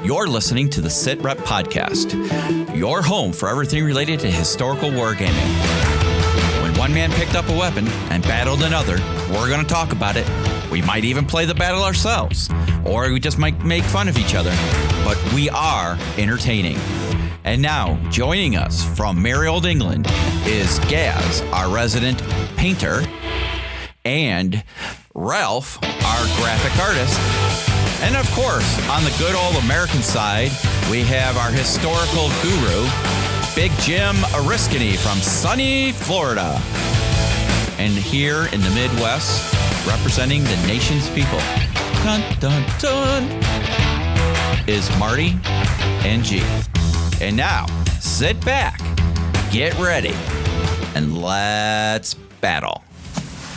You're listening to the Sit Rep Podcast, your home for everything related to historical wargaming. When one man picked up a weapon and battled another, we're going to talk about it. We might even play the battle ourselves, or we just might make fun of each other, but we are entertaining. And now, joining us from merry old England is Gaz, our resident painter, and Ralph, our graphic artist. And of course, on the good old American side, we have our historical guru, Big Jim Oriskany from sunny Florida. And here in the Midwest, representing the nation's people, dun, dun, dun, is Marty and G. And now, sit back, get ready, and let's battle.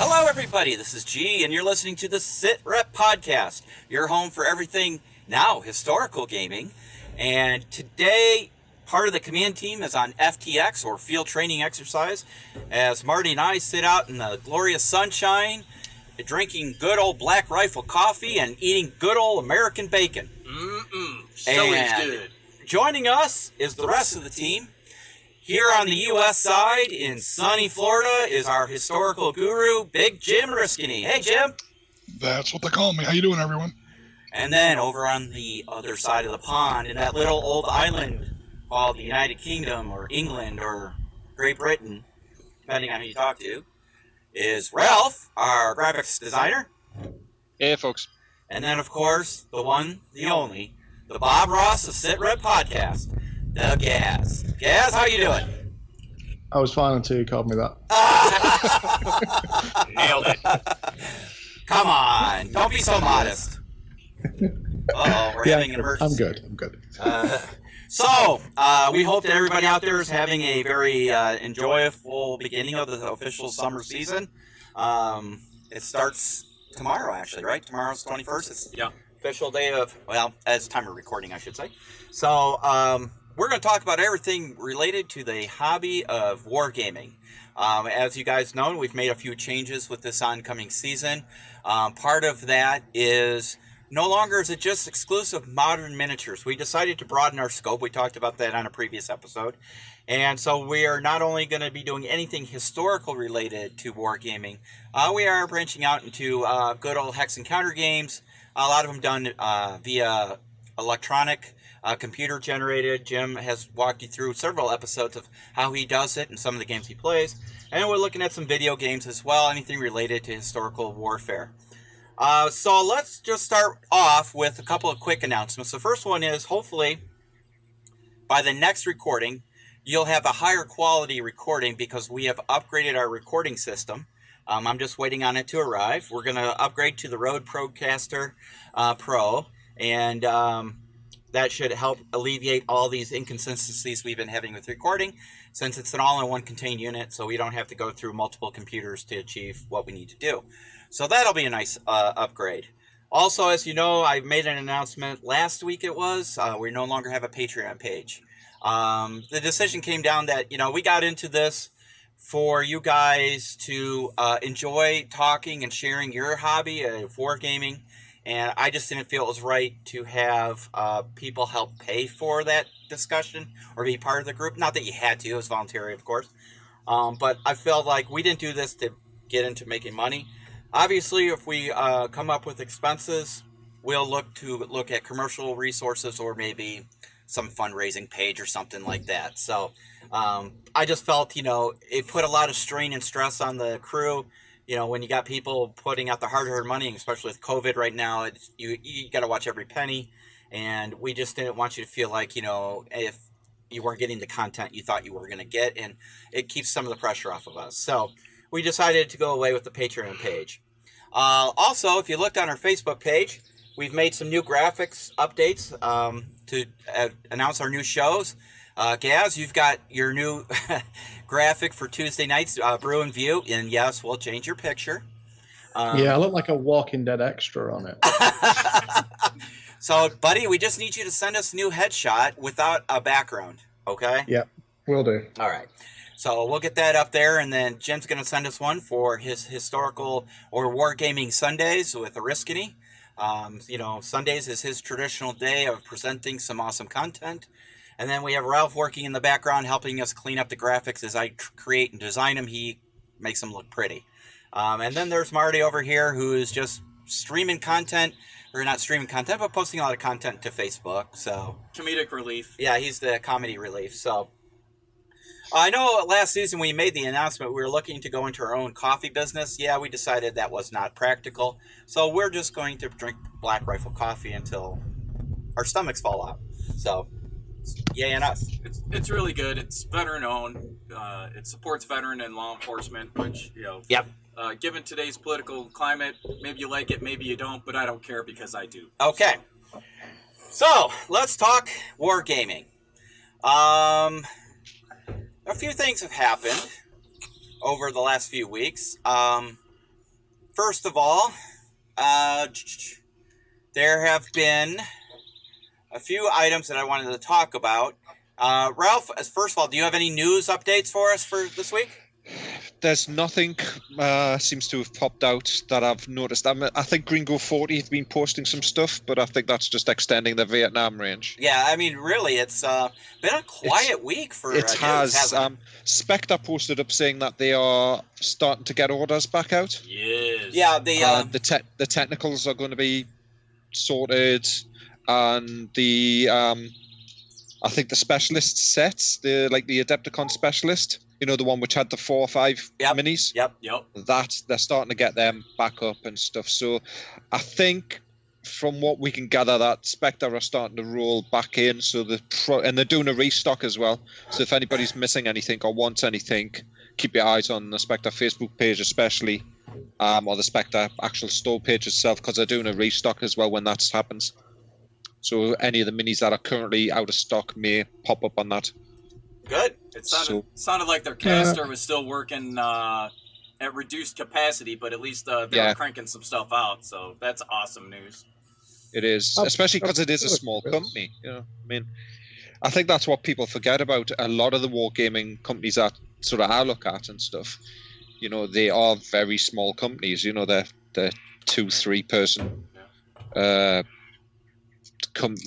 Hello, everybody. This is G, and you're listening to the Sit Rep Podcast, your home for everything now historical gaming. And today, part of the command team is on FTX, or field training exercise, as Marty and I sit out in the glorious sunshine, drinking good old Black Rifle coffee and eating good old American bacon. So it's good. Joining us is the rest of the team. Here on the U.S. side in sunny Florida is our historical guru, Big Jim Oriskany. Hey, Jim. That's what they call me. How you doing, everyone? And then over on the other side of the pond, in that little old island called the United Kingdom or England or Great Britain, depending on who you talk to, is Ralph, our graphics designer. Hey, folks. And then, of course, the one, the only, the Bob Ross of Sit Rep Podcast, the Gaz. Gaz, how you doing? I was fine until you called me that. Nailed it. Come on, don't be so modest. Uh-oh, we're having an emergency. I'm good. So, we hope that everybody out there is having a very enjoyable beginning of the official summer season. It starts tomorrow, actually, right? Tomorrow's 21st. It's the official day of, well, as time of recording, I should say. So, we're going to talk about everything related to the hobby of wargaming. As you guys know, we've made a few changes with this oncoming season. Part of that is no longer is it just exclusive modern miniatures. We decided to broaden our scope. We talked about that on a previous episode. And so we are not only going to be doing anything historical related to wargaming, we are branching out into good old hex and counter games. A lot of them done via electronic, computer generated. Jim has walked you through several episodes of how he does it and some of the games he plays. And we're looking at some video games as well, anything related to historical warfare. So let's just start off with a couple of quick announcements. The first one is, hopefully, by the next recording, you'll have a higher quality recording because we have upgraded our recording system. I'm just waiting on it to arrive. We're going to upgrade to the Rode Procaster Pro, and that should help alleviate all these inconsistencies we've been having with recording, since it's an all-in-one contained unit, so we don't have to go through multiple computers to achieve what we need to do. So that'll be a nice upgrade. Also, as you know, I made an announcement last week we no longer have a Patreon page. The decision came down that, we got into this for you guys to enjoy talking and sharing your hobby of wargaming. And I just didn't feel it was right to have people help pay for that discussion or be part of the group. Not that you had to, it was voluntary, of course. But I felt like we didn't do this to get into making money. Obviously, if we come up with expenses, we'll look at commercial resources or maybe some fundraising page or something like that. So I just felt, it put a lot of strain and stress on the crew. When you got people putting out the hard-earned money, especially with COVID right now, you got to watch every penny. And we just didn't want you to feel like, if you weren't getting the content you thought you were going to get, and it keeps some of the pressure off of us. So we decided to go away with the Patreon page. Also, if you looked on our Facebook page, we've made some new graphics updates to announce our new shows. Gaz, you've got your new graphic for Tuesday nights, Brew and View, and yes, we'll change your picture. Yeah, I look like a Walking Dead extra on it. So, buddy, we just need you to send us a new headshot without a background, okay? Yep, will do. All right. So we'll get that up there, and then Jim's going to send us one for his historical or wargaming Sundays with Oriskany. Sundays is his traditional day of presenting some awesome content. And then we have Ralph working in the background, helping us clean up the graphics as I create and design them. He makes them look pretty. And then there's Marty over here, who is just streaming content, or not streaming content, but posting a lot of content to Facebook. So Comedic relief. yeah, he's the comedy relief. So I know last season we made the announcement we were looking to go into our own coffee business. Yeah, we decided that was not practical. So we're just going to drink Black Rifle coffee until our stomachs fall out. So yay and us. It's really good. It's veteran owned. It supports veteran and law enforcement, which Yep. Given today's political climate, maybe you like it, maybe you don't, but I don't care because I do. Okay. So let's talk wargaming. A few things have happened over the last few weeks. First of all, there have been a few items that I wanted to talk about. Ralph, first of all, do you have any news updates for us for this week? There's nothing seems to have popped out that I've noticed. I think Gringo 40 have been posting some stuff, but I think that's just extending the Vietnam range. Yeah, I mean, really, it's been a quiet week for It news, has. hasn't it? Spectre posted up saying that they are starting to get orders back out. Yes. Yeah, The technicals are going to be sorted, and the I think the specialist sets, the Adepticon specialist, the one which had the 4 or 5 minis. Yep. That they're starting to get them back up and stuff. So I think from what we can gather, that Spectre are starting to roll back in. So and they're doing a restock as well. So if anybody's missing anything or wants anything, keep your eyes on the Spectre Facebook page, especially, or the Spectre actual store page itself, because they're doing a restock as well when that happens. So any of the minis that are currently out of stock may pop up on that. Good. It sounded like their caster was still working at reduced capacity, but at least they were cranking some stuff out. So that's awesome news. It is, especially because it is a small company. I mean, I think that's what people forget about a lot of the wargaming companies that sort of I look at and stuff. They are very small companies. They're 2-3 person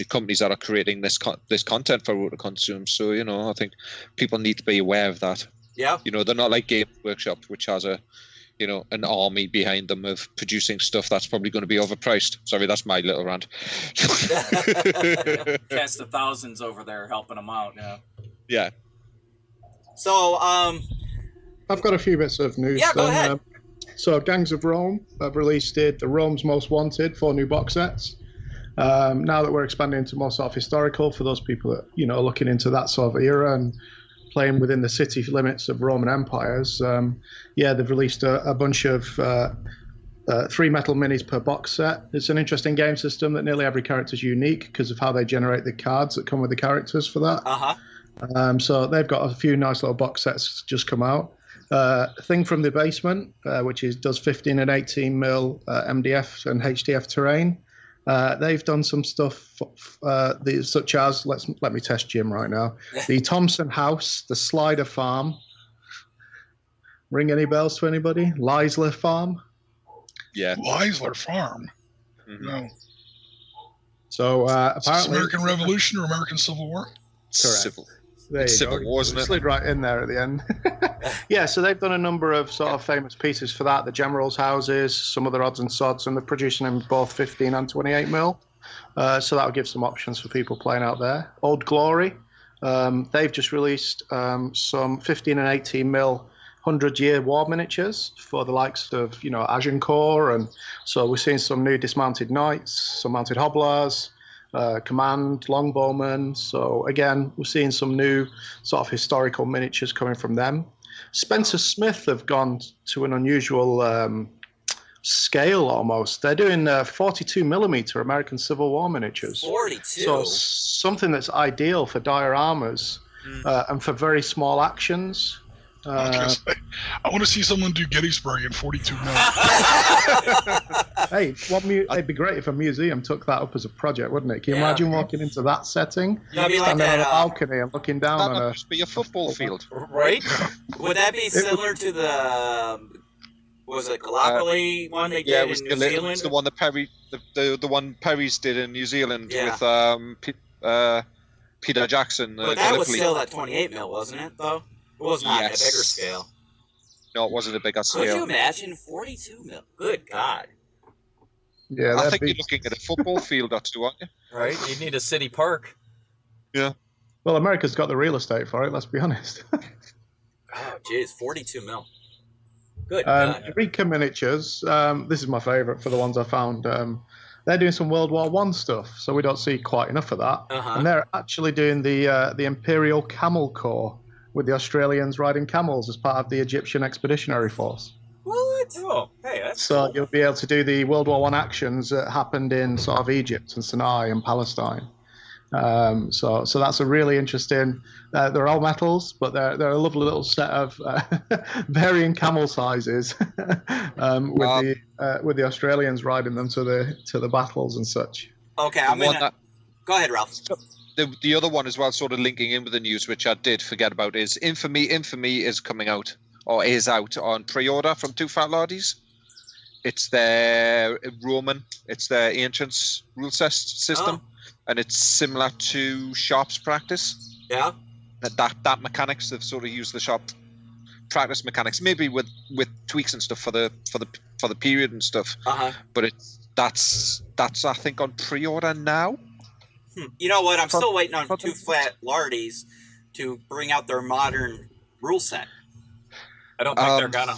companies that are creating this content for Rotor Consume. So I think people need to be aware of that. Yeah. They're not like Game Workshop, which has an army behind them of producing stuff that's probably going to be overpriced. Sorry, that's my little rant. Cast of thousands over there helping them out. Yeah. So I've got a few bits of news. Yeah, go ahead. So Gangs of Rome have released the Rome's Most Wanted 4 new box sets. Now that we're expanding into more sort of historical, for those people that are looking into that sort of era and playing within the city limits of Roman empires, they've released a bunch of 3 metal minis per box set. It's an interesting game system that nearly every character is unique because of how they generate the cards that come with the characters for that. So they've got a few nice little box sets just come out. Thing from the Basement, which does 15 and 18 mil MDF and HDF terrain. They've done some stuff such as, let me test Jim right now, the Thompson House, the Slider Farm. Ring any bells to anybody? Leisler Farm? Yeah. Leisler Farm? Mm-hmm. No. So apparently... American Revolution or American Civil War? Correct. Civil War, isn't it? Slid right in there at the end. Yeah, so they've done a number of sort of famous pieces for that. The Generals' houses, some other odds and sods, and they're producing them both 15 and 28 mil. So that'll give some options for people playing out there. Old Glory, they've just released some 15 and 18 mil 100-year war miniatures for the likes of, Agincourt. And so we're seeing some new dismounted knights, some mounted hobblers, command, longbowmen. So again, we're seeing some new sort of historical miniatures coming from them. Spencer Smith have gone to an unusual scale almost. They're doing 42 millimeter American Civil War miniatures. 42. So something that's ideal for dioramas and for very small actions. I want to see someone do Gettysburg in 42 mil. Hey, it'd be great if a museum took that up as a project, wouldn't it? Can you imagine walking into that setting, That'd be like standing on a that, balcony and looking down That on must be a football field. right? Would that be similar to the Was it Gallipoli one they did in New Zealand? It's the one that the one Perry's did in New Zealand with Peter Jackson. But that was still at 28 mil, wasn't it? Though it was not at a bigger scale. No, it wasn't a bigger scale. Could you imagine 42 mil? Good God. Yeah, I think you're looking at a football field or two, aren't you? Right? You need a city park. Yeah. Well, America's got the real estate for it, let's be honest. Oh, jeez, 42 mil. Good God. Eureka Miniatures, this is my favourite for the ones I found. They're doing some World War I stuff, so we don't see quite enough of that. And they're actually doing the Imperial Camel Corps with the Australians riding camels as part of the Egyptian Expeditionary Force. What? Oh, hey, that's So cool. you'll be able to do the World War I actions that happened in sort of Egypt and Sinai and Palestine. So that's a really interesting. They're all metals, but they're a lovely little set of varying camel sizes with the Australians riding them to the battles and such. Okay, go ahead, Ralph. The other one as well, sort of linking in with the news, which I did forget about, is Infamy. Infamy is coming out, or is out on pre-order from Two Fat Lardies. It's their Roman, it's their Ancients rule system, and it's similar to Sharp's Practice. Yeah. That mechanics, they've sort of used the Sharp Practice mechanics, maybe with tweaks and stuff for the period and stuff. But that's I think on pre-order now. You know what? I'm still waiting on Two Fat Lardies to bring out their modern rule set. I don't think they're gonna.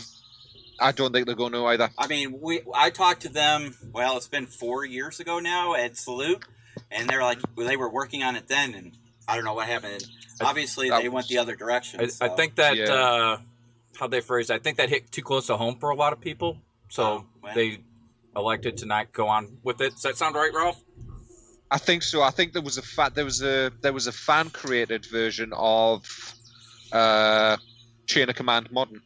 I don't think they're going to either. I mean, I talked to them. Well, it's been 4 years ago now at Salute, and they're like, they were working on it then, and I don't know what happened. Obviously, they went the other direction. I think that how they phrased it, I think that hit too close to home for a lot of people, so they elected to not go on with it. Does that sound right, Ralph? I think so. I think there was a fan created version of Chain of Command Modern.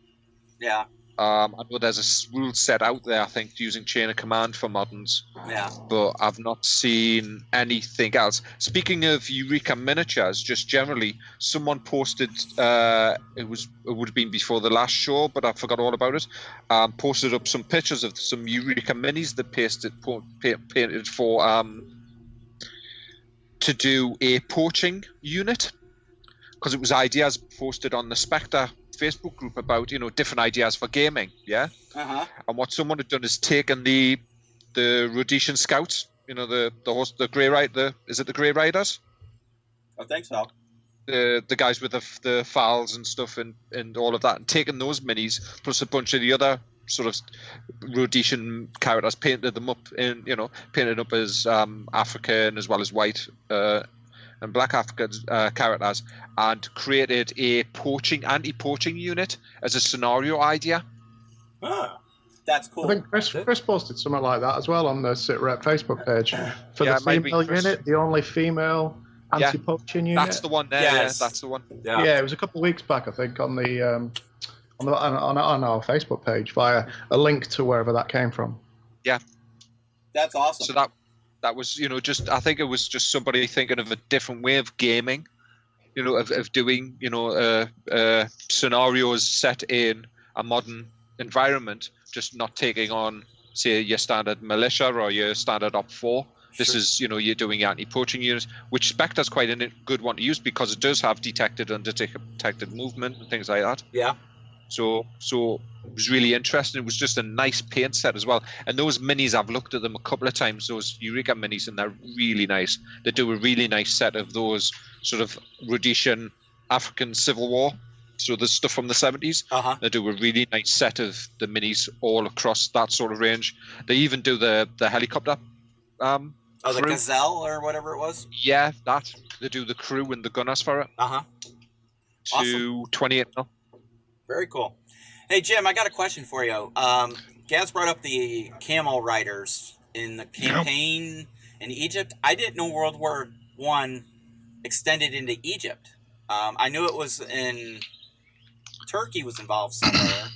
Yeah. I know there's a rule set out there, I think, using Chain of Command for moderns. Yeah. But I've not seen anything else. Speaking of Eureka Miniatures, just generally, someone posted, it would have been before the last show, but I forgot all about it, posted up some pictures of some Eureka Minis that painted for, to do a poaching unit. Because it was ideas posted on the Spectre Facebook group about, different ideas for gaming, yeah? And what someone had done is taken the Rhodesian Scouts, the Grey Rider, is it the Grey Riders? I think so. The guys with the fowls and stuff and all of that, and taken those minis, plus a bunch of the other sort of Rhodesian characters, painted them up painted up as African as well as white, and black African characters, and created a anti-poaching unit as a scenario idea. That's cool. I think Chris posted something like that as well on the SitRep Facebook page for the female unit, the only female anti-poaching unit. That's the one there. Yes. Yeah, that's the one. Yeah, it was a couple of weeks back, I think, on the on our Facebook page via a link to wherever that came from. Yeah, that's awesome. So that was, I think it was just somebody thinking of a different way of gaming, of doing, scenarios set in a modern environment, just not taking on, say, your standard militia or your standard Op 4. This is, you're doing anti-poaching units, which Spectre's quite a good one to use because it does have detected and undetected movement and things like that. Yeah. So it was really interesting. It was just a nice paint set as well. And those minis, I've looked at them a couple of times, those Eureka minis, and they're really nice. They do a really nice set of those sort of Rhodesian African Civil War. So the stuff from the 70s. They do a really nice set of the minis all across that sort of range. They even do the helicopter. The Gazelle or whatever it was? Yeah, that. They do the crew and the gunners for it. To Awesome. 28 mil. Very cool. Hey, Jim, I got a question for you. Gaz brought up the camel riders in the campaign in Egypt. I didn't know World War I extended into Egypt. I knew it was in Turkey was involved somewhere,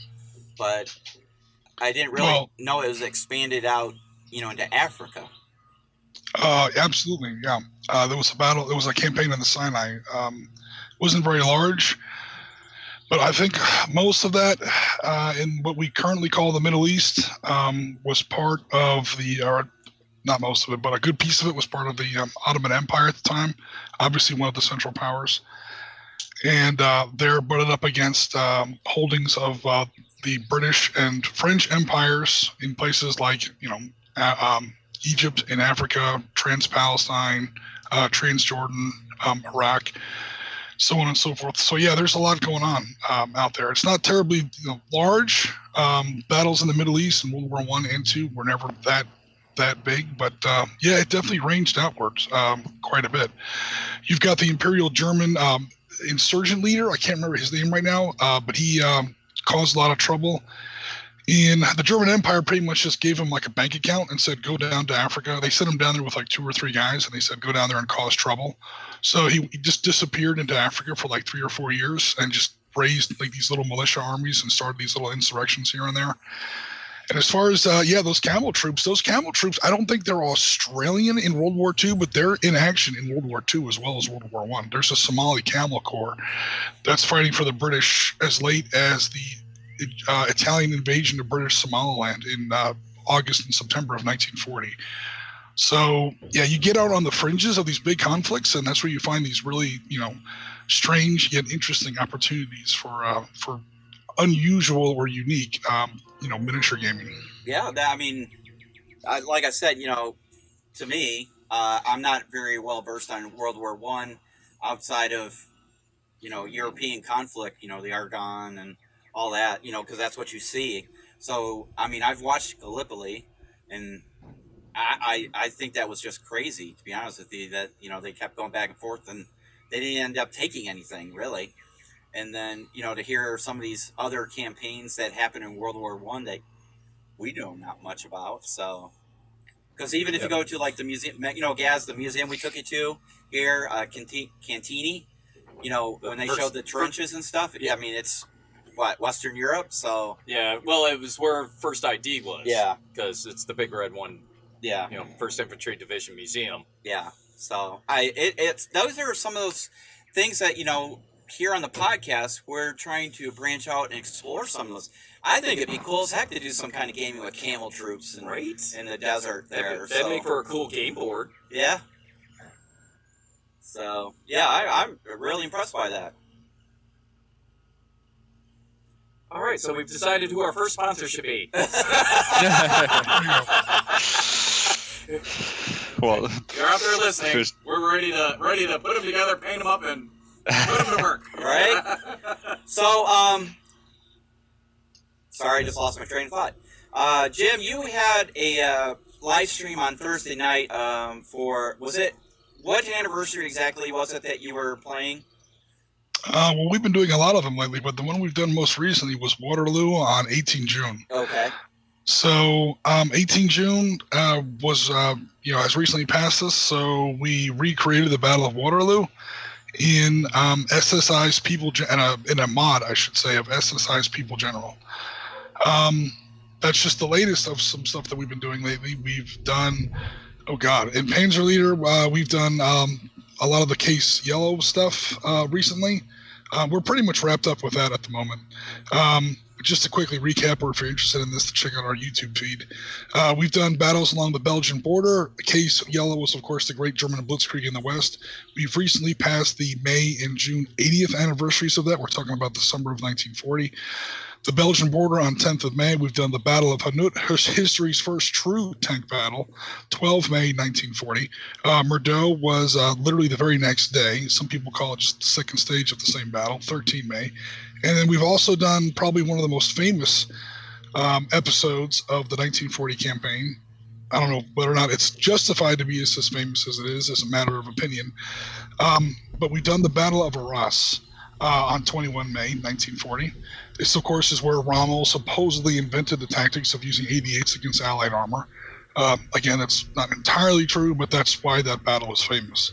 but I didn't really know it was expanded out, into Africa. Absolutely, yeah. There was a battle. There was a campaign in the Sinai. Wasn't very large, But I think most of that, in what we currently call the Middle East, was part of or not most of it, but a good piece of it was part of the Ottoman Empire at the time, obviously one of the Central Powers. And they're butted up against holdings of the British and French empires in places like, Egypt in Africa, Trans-Palestine, Transjordan, Iraq, so on and so forth. So yeah, there's a lot going on out there. It's not terribly large. Battles in the Middle East in World War I and II were never that big, but yeah, it definitely ranged outwards quite a bit. You've got the Imperial German insurgent leader. I can't remember his name right now, but he caused a lot of trouble. And the German Empire pretty much just gave him like a bank account and said, go down to Africa. They sent him down there with like 2 or 3 guys, and they said, go down there and cause trouble. So he just disappeared into Africa for like 3 or 4 years and just raised like these little militia armies and started these little insurrections here and there. And as far as, those camel troops, I don't think they're Australian in World War II, but they're in action in World War II as well as World War I. There's a Somali Camel Corps that's fighting for the British as late as the Italian invasion of British Somaliland in August and September of 1940. So, yeah, you get out on the fringes of these big conflicts, and that's where you find these really, strange yet interesting opportunities for unusual or unique, miniature gaming. Yeah, like I said, to me, I'm not very well versed on World War I outside of, European conflict, the Argonne and all that, because that's what you see. So, I've watched Gallipoli, and I think that was just crazy, to be honest with you, that, they kept going back and forth, and they didn't end up taking anything, really. And then, to hear some of these other campaigns that happened in World War I that we know not much about. So, because even if you go to like the museum, Gaz, the museum we took you to here, Cantini, when they showed the trenches and stuff, it's Western Europe. So yeah, well, it was where First ID was. Yeah, because it's the big red one. Yeah, First Infantry Division Museum. Yeah, so it's those are some of those things that here on the podcast, we're trying to branch out and explore some of those. I think it'd be cool as heck to do some kind of gaming with camel troops in the desert there. That'd make for a cool game board. Yeah. So, yeah, I'm really impressed by that. All right, so we've decided who our first sponsor should be. Well, you're out there listening. We're ready to put them together, paint them up, and put them to work. Right? So, sorry, I just lost my train of thought. Jim, you had a live stream on Thursday night what anniversary exactly was it that you were playing? Well, we've been doing a lot of them lately, but the one we've done most recently was Waterloo on 18 June. Okay. So 18 June was, has recently passed us, so we recreated the Battle of Waterloo in SSI's People, in a mod, I should say, of SSI's People General. That's just the latest of some stuff that we've been doing lately. We've done, in Panzerleader, we've done a lot of the Case Yellow stuff recently. We're pretty much wrapped up with that at the moment. Just to quickly recap, or if you're interested in this, to check out our YouTube feed. We've done battles along the Belgian border. Case Yellow was, of course, the Great German Blitzkrieg in the West. We've recently passed the May and June 80th anniversaries of that. We're talking about the summer of 1940. The Belgian border on 10th of May, we've done the Battle of Hanut, history's first true tank battle, 12 May 1940. Murdo was literally the very next day. Some people call it just the second stage of the same battle, 13 May. And then we've also done probably one of the most famous episodes of the 1940 campaign. I don't know whether or not it's justified to be as famous as it is, as a matter of opinion. But we've done the Battle of Arras on 21 May 1940. This, of course, is where Rommel supposedly invented the tactics of using 88s against Allied armor. Again, that's not entirely true, but that's why that battle is famous.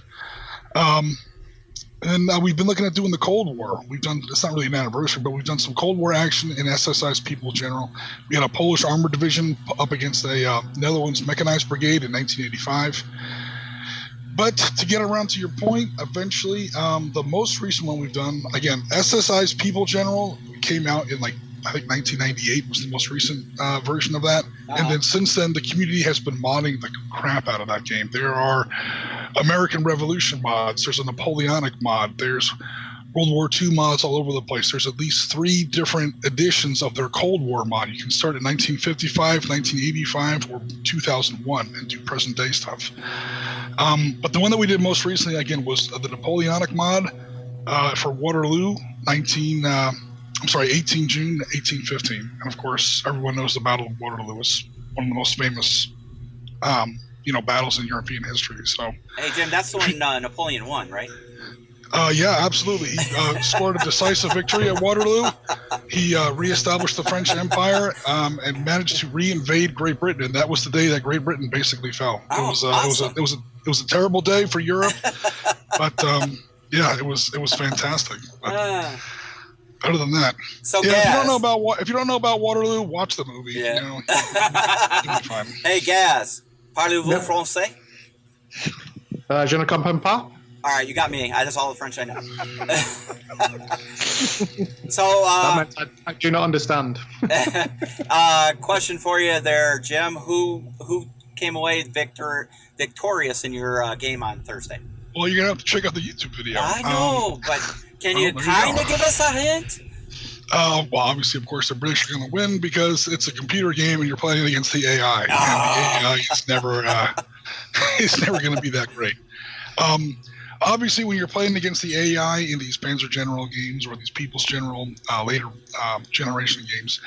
And we've been looking at doing the Cold War. It's not really an anniversary, but we've done some Cold War action in SSI's People General. We had a Polish armored division up against a Netherlands mechanized brigade in 1985. But to get around to your point, eventually, the most recent one we've done, again, SSI's People General came out in like, I think 1998 was the most recent version of that. And then since then, the community has been modding the crap out of that game. There are American Revolution mods. There's a Napoleonic mod. There's World War II mods all over the place. There's at least 3 different editions of their Cold War mod. You can start at 1955, 1985, or 2001 and do present day stuff. But the one that we did most recently, again, was the Napoleonic mod for Waterloo, 18 June 1815. And of course, everyone knows the Battle of Waterloo was one of the most famous, battles in European history. So, hey Jim, that's the one Napoleon won, right? Yeah, absolutely. He scored a decisive victory at Waterloo. He reestablished the French Empire and managed to reinvade Great Britain. And that was the day that Great Britain basically fell. Awesome. It was a terrible day for Europe, but it was fantastic. But other than that, so yeah, if you don't know about Waterloo, watch the movie. Yeah. You'll be fine. Hey, Gaz, parlez-vous français? Je ne comprends pas. All right, you got me. That's all the French I know. So, I do not understand. Question for you there, Jim. Who came away victorious in your game on Thursday? Well, you're gonna have to check out the YouTube video. I know, but can you kind of give us a hint? Well, obviously, of course, the British are going to win because it's a computer game and you're playing against the AI. And the AI is never, it's never going to be that great. Obviously, when you're playing against the AI in these Panzer General games or these People's General later generation games,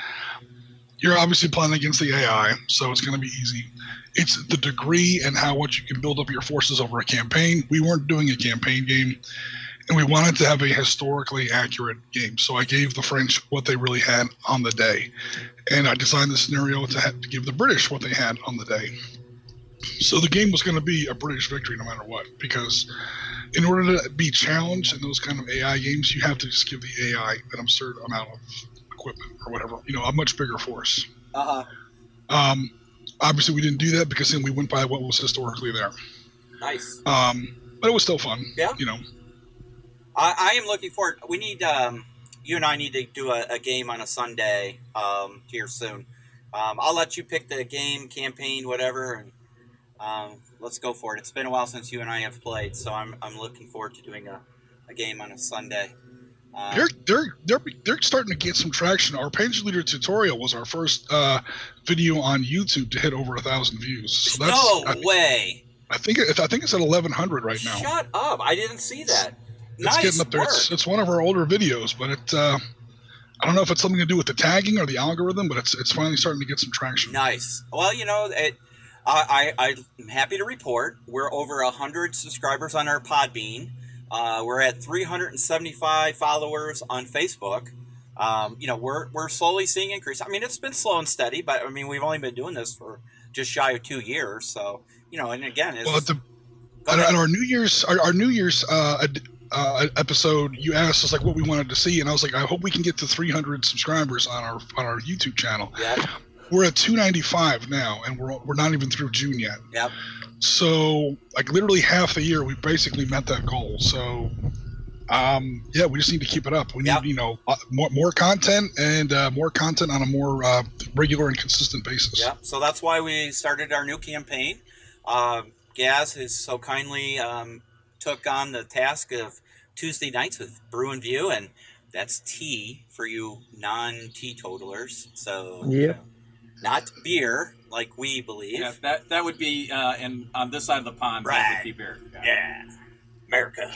you're obviously playing against the AI, so it's going to be easy. It's the degree and what you can build up your forces over a campaign. We weren't doing a campaign game, and we wanted to have a historically accurate game. So I gave the French what they really had on the day, and I designed the scenario to give the British what they had on the day. So the game was going to be a British victory no matter what, because in order to be challenged in those kind of AI games, you have to just give the AI an absurd amount of equipment or whatever, a much bigger force. Obviously, we didn't do that because then we went by what was historically there. Nice. But it was still fun. Yeah. I am looking forward. We need you and I need to do a game on a Sunday here soon. I'll let you pick the game, campaign, whatever, and let's go for it. It's been a while since you and I have played, so I'm looking forward to doing a game on a Sunday. They're starting to get some traction. Our Panzer Leader tutorial was our first video on YouTube to hit over 1,000 views. So that's, way. I think it's at 1,100 right now. Shut up! I didn't see that. It's getting up there. It's one of our older videos, but I don't know if it's something to do with the tagging or the algorithm, but it's finally starting to get some traction. Nice. Well, I'm happy to report we're over 100 subscribers on our Podbean. We're at 375 followers on Facebook. We're slowly seeing increase. I mean, it's been slow and steady, but I mean, we've only been doing this for just shy of 2 years. So, and again, it's at our New Year's episode, you asked us like what we wanted to see, and I was like, I hope we can get to 300 subscribers on our YouTube channel. Yeah. We're at 295 now, and we're not even through June yet. Yep. So, like literally half the year, we basically met that goal. So, we just need to keep it up. We need, more content and more content on a more regular and consistent basis. Yeah. So that's why we started our new campaign. Gaz has so kindly took on the task of Tuesday nights with Brew and View, and that's tea for you non-teetotalers. So, not beer, like we believe. Yeah, that would be, and on this side of the pond, right. That would be beer. Yeah. America.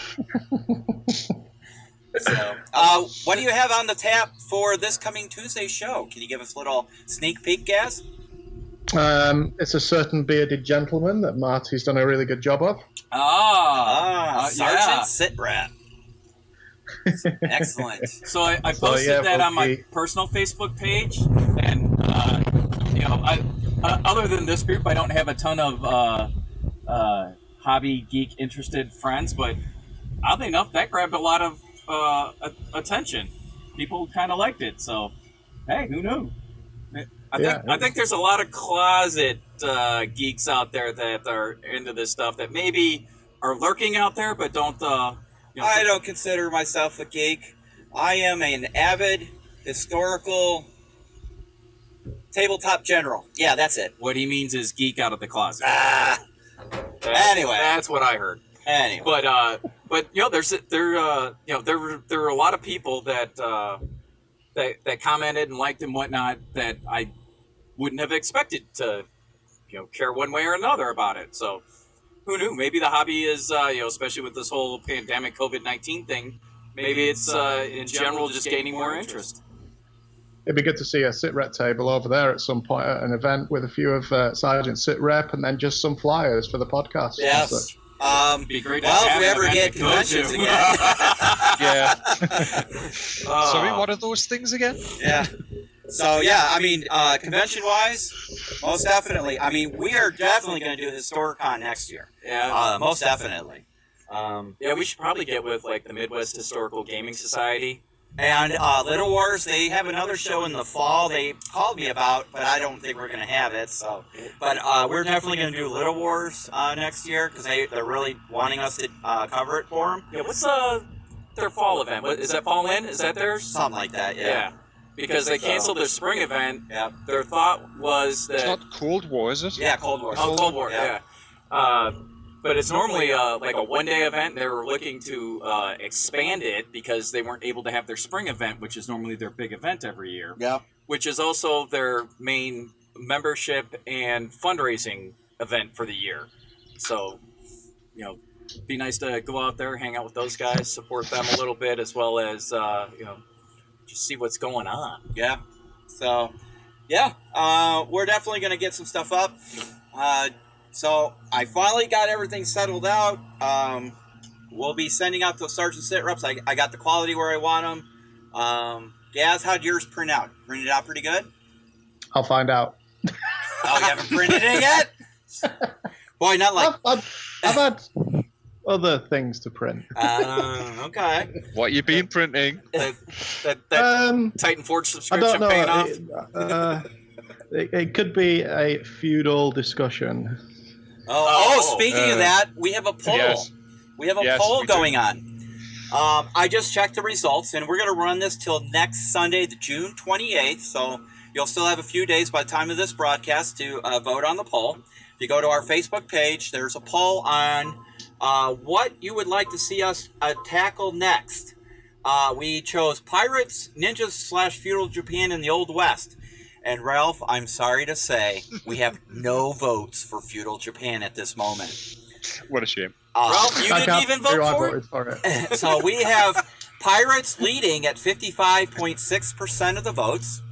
So, what do you have on the tap for this coming Tuesday show? Can you give us a little sneak peek, Gaz? It's a certain bearded gentleman that Marty's done a really good job of. Sergeant Sitrat. Excellent. So I posted that on my personal Facebook page, and I other than this group, I don't have a ton of hobby geek interested friends, but oddly enough, that grabbed a lot of attention. People kind of liked it, so hey, who knew? I think there's a lot of closet geeks out there that are into this stuff that maybe are lurking out there, but don't. I don't consider myself a geek. I am an avid historical tabletop general. Yeah, that's it. What he means is geek out of the closet. Anyway, that's what I heard. Anyway, but there are a lot of people that commented and liked and whatnot that I wouldn't have expected to care one way or another about it. So who knew? Maybe the hobby is especially with this whole pandemic COVID-19 thing. Maybe it's in general just gaining more interest. It'd be good to see a sit rep table over there at some point at an event with a few of Sergeant sit rep and then just some flyers for the podcast. Yes. Be great. Well, if we ever get conventions again. Yeah. Sorry, what are those things again? Yeah. So, yeah, I mean, convention-wise, most definitely. I mean, we are definitely going to do Historicon next year. Yeah. Most definitely. We should probably get with, like, the Midwest Historical Gaming Society. And Little Wars, they have another show in the fall they called me about, but I don't think we're going to have it. So, but we're definitely going to do Little Wars next year because they're really wanting us to cover it for them. Yeah, what's their fall event? Is that Fall In? Is that theirs? Something like that, yeah. Because they canceled their spring event. Yeah. Their thought was that... It's not Cold War, is it? Yeah, Cold War. Oh, Cold War, yeah. But it's normally like a one-day event. They were looking to expand it because they weren't able to have their spring event, which is normally their big event every year. Yeah. Which is also their main membership and fundraising event for the year. So, be nice to go out there, hang out with those guys, support them a little bit, as well as, just see what's going on. Yeah. So, yeah, we're definitely going to get some stuff up. So I finally got everything settled out. We'll be sending out those Sergeant Sit Reps. I got the quality where I want them. Gaz, how'd yours print out? Printed out pretty good? I'll find out. Oh, you haven't printed it yet? Boy, not like... I've had other things to print. Okay. What you been printing? That Titan Forge subscription paying off? It could be a feudal discussion. Speaking of that, we have a poll. Yes. We have a poll going on. I just checked the results, and we're going to run this till next Sunday, the June 28th. So you'll still have a few days by the time of this broadcast to vote on the poll. If you go to our Facebook page, there's a poll on what you would like to see us tackle next. We chose pirates, ninjas / feudal Japan in the Old West. And Ralph, I'm sorry to say, we have no votes for feudal Japan at this moment. What a shame. Ralph, you didn't even vote for it? So we have pirates leading at 55.6% of the votes.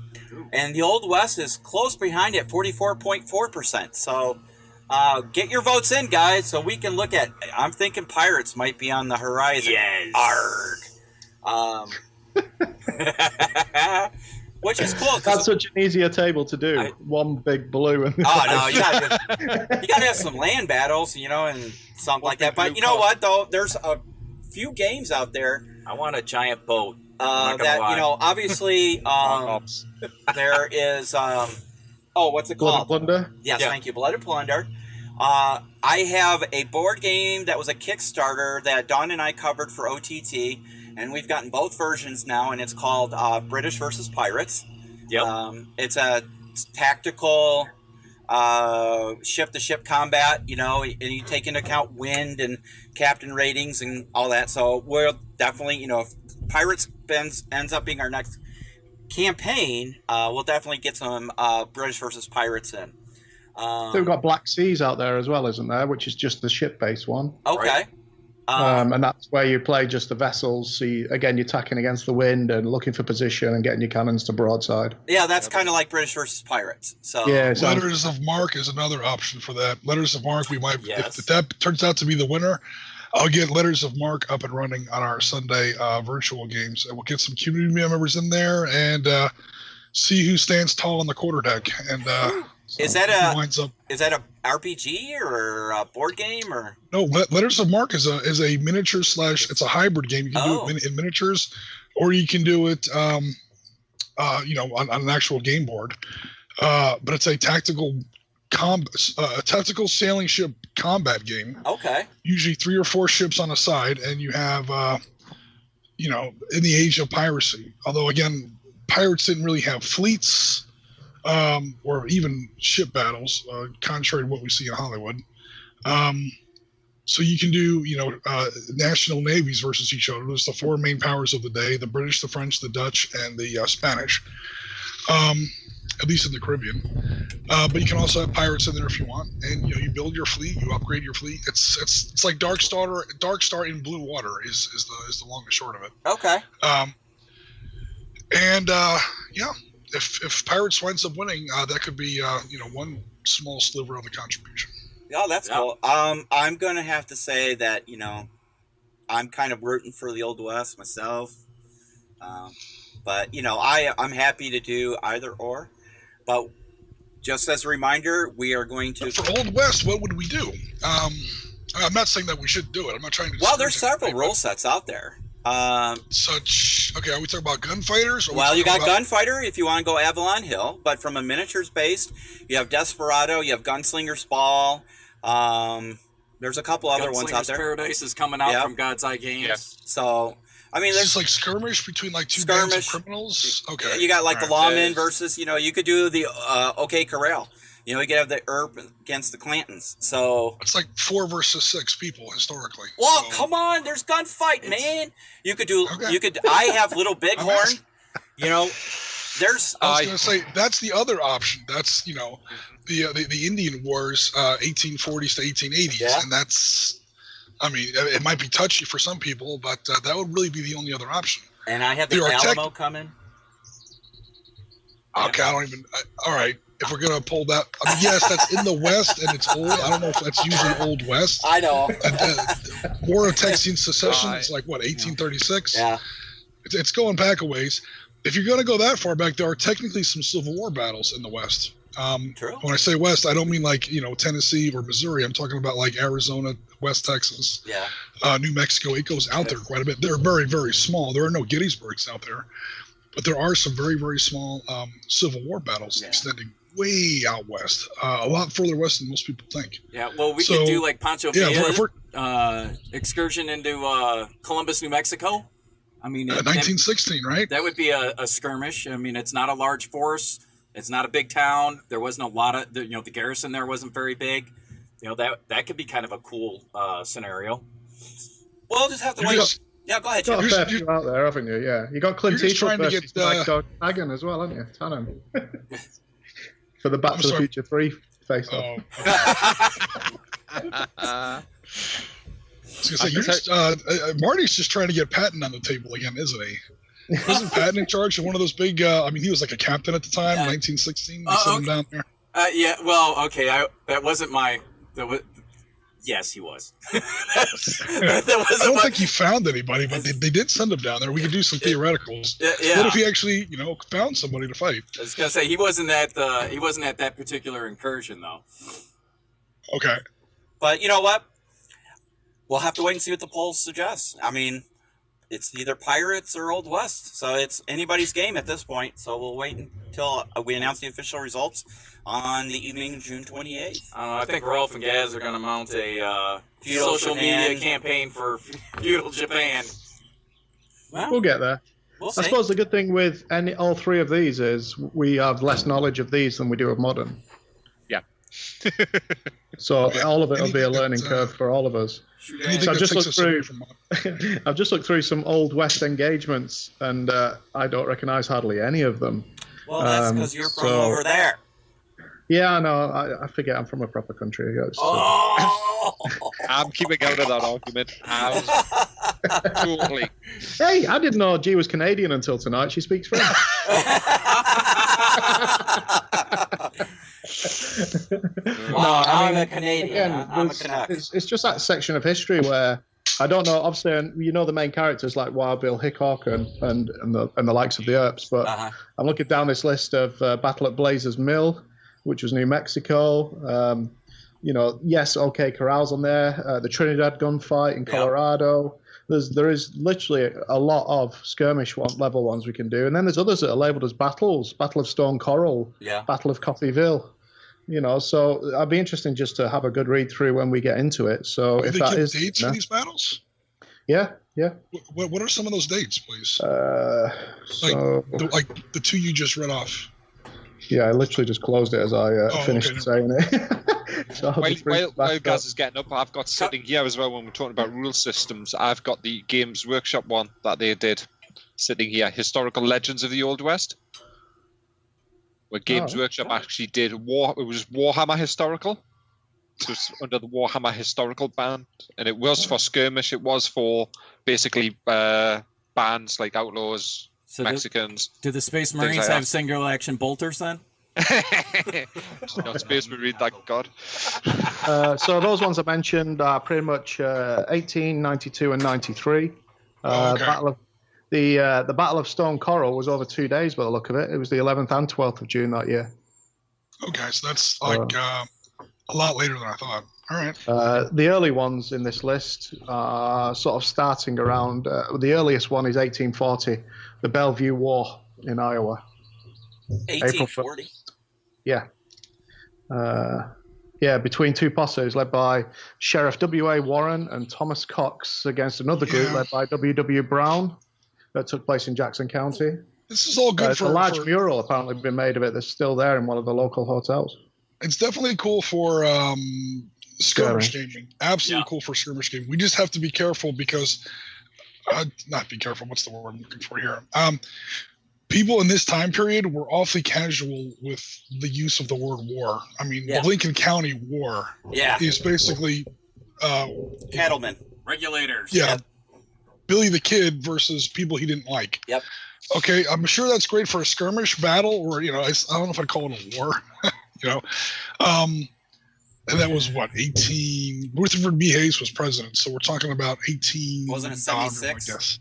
And the Old West is close behind at 44.4%. So get your votes in, guys, so we can look at... I'm thinking pirates might be on the horizon. Yes. Arg. Which is cool. That's such an easier table to do. One big blue. And you gotta have some land battles, and something like that. But you know what, though? There's a few games out there. I want a giant boat. That, obviously, there is, what's it called? Blood and Plunder? Yes, yeah. Thank you. Blood and Plunder. I have a board game that was a Kickstarter that Dawn and I covered for OTT. And we've gotten both versions now, and it's called British versus Pirates. Yep. It's a tactical ship-to-ship combat, and you take into account wind and captain ratings and all that. So we'll definitely, if Pirates ends up being our next campaign, we'll definitely get some British versus Pirates in. So we've got Black Seas out there as well, isn't there? Which is just the ship-based one. Okay. Right. And that's where you play just the vessels. So you're attacking against the wind and looking for position and getting your cannons to broadside. Yeah, that's kind of like British versus Pirates. So yeah, Letters of Marque is another option for that. Letters of Marque, we might, yes. if that turns out to be the winner, I'll get Letters of Marque up and running on our Sunday virtual games. And we'll get some community members in there and see who stands tall on the quarterdeck. And is that a RPG or a board game or no? Letters of Marque is a miniature / it's a hybrid game. You can do it in miniatures, or you can do it on an actual game board. But it's a tactical a tactical sailing ship combat game. Okay. Usually 3 or 4 ships on a side, and you have, in the age of piracy. Although again, pirates didn't really have fleets or even ship battles, contrary to what we see in Hollywood. So you can do, national navies versus each other. There's the 4 main powers of the day: the British, the French, the Dutch, and the Spanish. At least in the Caribbean. But you can also have pirates in there if you want, and you build your fleet, you upgrade your fleet. It's like Dark Star in blue water is the long and short of it. Okay. If pirates winds up winning, that could be one small sliver of the contribution. Yeah, that's cool. I'm gonna have to say that I'm kind of rooting for the Old West myself, but I'm happy to do either or. But just as a reminder, we are going to... For Old West, what would we do? I'm not saying that we should do it. I'm not trying to... Well, there's several rule sets out there. Okay, are we talking about gunfighters? Well, you got Gunfighter if you want to go Avalon Hill, but from a miniatures based, you have Desperado, you have Gunslinger's Ball. There's a couple other ones out there. Paradise is coming out from God's Eye Games. Yeah. So... there's just like skirmish between like 2 bands of criminals. Okay, you got like the lawmen versus you could do the OK Corral. You could have the Earp against the Clantons. So it's like 4 versus 6 people historically. Well, come on, there's gunfight, man. You could do. Okay. You could. I have Little Bighorn. There's. I was going to say that's the other option. That's the Indian Wars, 1840s to 1880s, and that's. I mean, it might be touchy for some people, but that would really be the only other option. And I have the Alamo coming. Okay, I don't even. All right, if we're gonna pull that, yes, that's in the West and it's old. I don't know if that's usually Old West. I know. War of Texan Secession is like what 1836. Yeah. It's going back a ways. If you're gonna go that far back, there are technically some Civil War battles in the West. True. When I say West, I don't mean like Tennessee or Missouri. I'm talking about like Arizona, West Texas, New Mexico. It goes out there quite a bit. They're very, very small. There are no Gettysburgs out there, but there are some very, very small Civil War battles extending way out west, a lot further west than most people think. Yeah, well, we could do like Pancho Villa excursion into Columbus, New Mexico. I mean, 1916, right? That would be a skirmish. I mean, it's not a large force. It's not a big town. There wasn't a lot of, the garrison there wasn't very big. That could be kind of a cool scenario. Well, I'll just have to wait. Yeah, go ahead, Jim. You've got a fair few out there, haven't you? Yeah. You got Clint Eastwood versus Mike Hagen as well, haven't you? Tanham. For the Back to the Future 3 face-off. I was going to say, Marty's just trying to get Patton on the table again, isn't he? Wasn't Patton in charge of one of those big? He was like a captain at the time, 1916. They sent him down there. That wasn't my. Yes, he was. I don't think he found anybody, but they did send him down there. We could do some theoreticals. Yeah. What if he actually, found somebody to fight? I was gonna say he wasn't at that particular incursion though. Okay. But you know what? We'll have to wait and see what the polls suggest. I mean, it's either Pirates or Old West, so it's anybody's game at this point. So we'll wait until we announce the official results on the evening of June 28th. I think Rolf and Gaz are going to mount a social media campaign for feudal Japan. Well, we'll get there. We'll see. I suppose the good thing with all 3 of these is we have less knowledge of these than we do of modern. Yeah. So all of it will be a learning curve for all of us. So I've just looked through some Old West engagements, and I don't recognize hardly any of them. Well, that's because you're from over there. Yeah, I know. I forget I'm from a proper country. I'm keeping out of that argument. Totally. Hey, I didn't know G was Canadian until tonight. She speaks French. I'm a Canadian. I'm a Canuck. It's just that section of history where I don't know. Obviously, the main characters like Wild Bill Hickok and the likes of the Earps. But I'm looking down this list of Battle at Blazers Mill, which was New Mexico. Yes, OK Corral's on there. The Trinidad gunfight in Colorado. There is literally a lot of skirmish level ones we can do, and then there's others that are labeled as battles: Battle of Stone Coral, Battle of Coffeeville. So I'd be interested just to have a good read through when we get into it. So Did if they that give is dates for these battles? yeah. What are some of those dates, please? So the two you just read off. yeah, I literally just closed it as I finished saying it. So while Gaz is getting up, I've got sitting here as well when we're talking about rule systems. I've got the Games Workshop one that they did sitting here, Historical Legends of the Old West, where Games Workshop actually did it was Warhammer Historical. So it's under the Warhammer Historical band, and it was for skirmish. It was for basically bands like outlaws, so Mexicans. Do the Space Marines have single action bolters then? Not Space Marine, thank God. So those ones I mentioned are pretty much 18, 92, and 93. The Battle of Stone Coral was over 2 days by the look of it. It was the 11th and 12th of June that year. Okay, so that's a lot later than I thought. All right. The early ones in this list are sort of starting around. The earliest one is 1840, the Bellevue War in Iowa. 1840. Yeah. Between two posses led by Sheriff W.A. Warren and Thomas Cox against another group led by W.W. Brown that took place in Jackson County. This is all good for a large mural apparently been made of it that's still there in one of the local hotels. It's definitely cool for skirmish gaming. Absolutely cool for skirmish gaming. We just have to be careful because, not be careful, what's the word I'm looking for here? People in this time period were awfully casual with the use of the word war. I mean, the Lincoln County War is basically cattlemen, regulators. Yeah. Yep. Billy the Kid versus people he didn't like. Yep. Okay, I'm sure that's great for a skirmish battle, or I don't know if I'd call it a war. And that was what 18. Rutherford B. Hayes was president, so we're talking about 18. Wasn't it 76? I guess.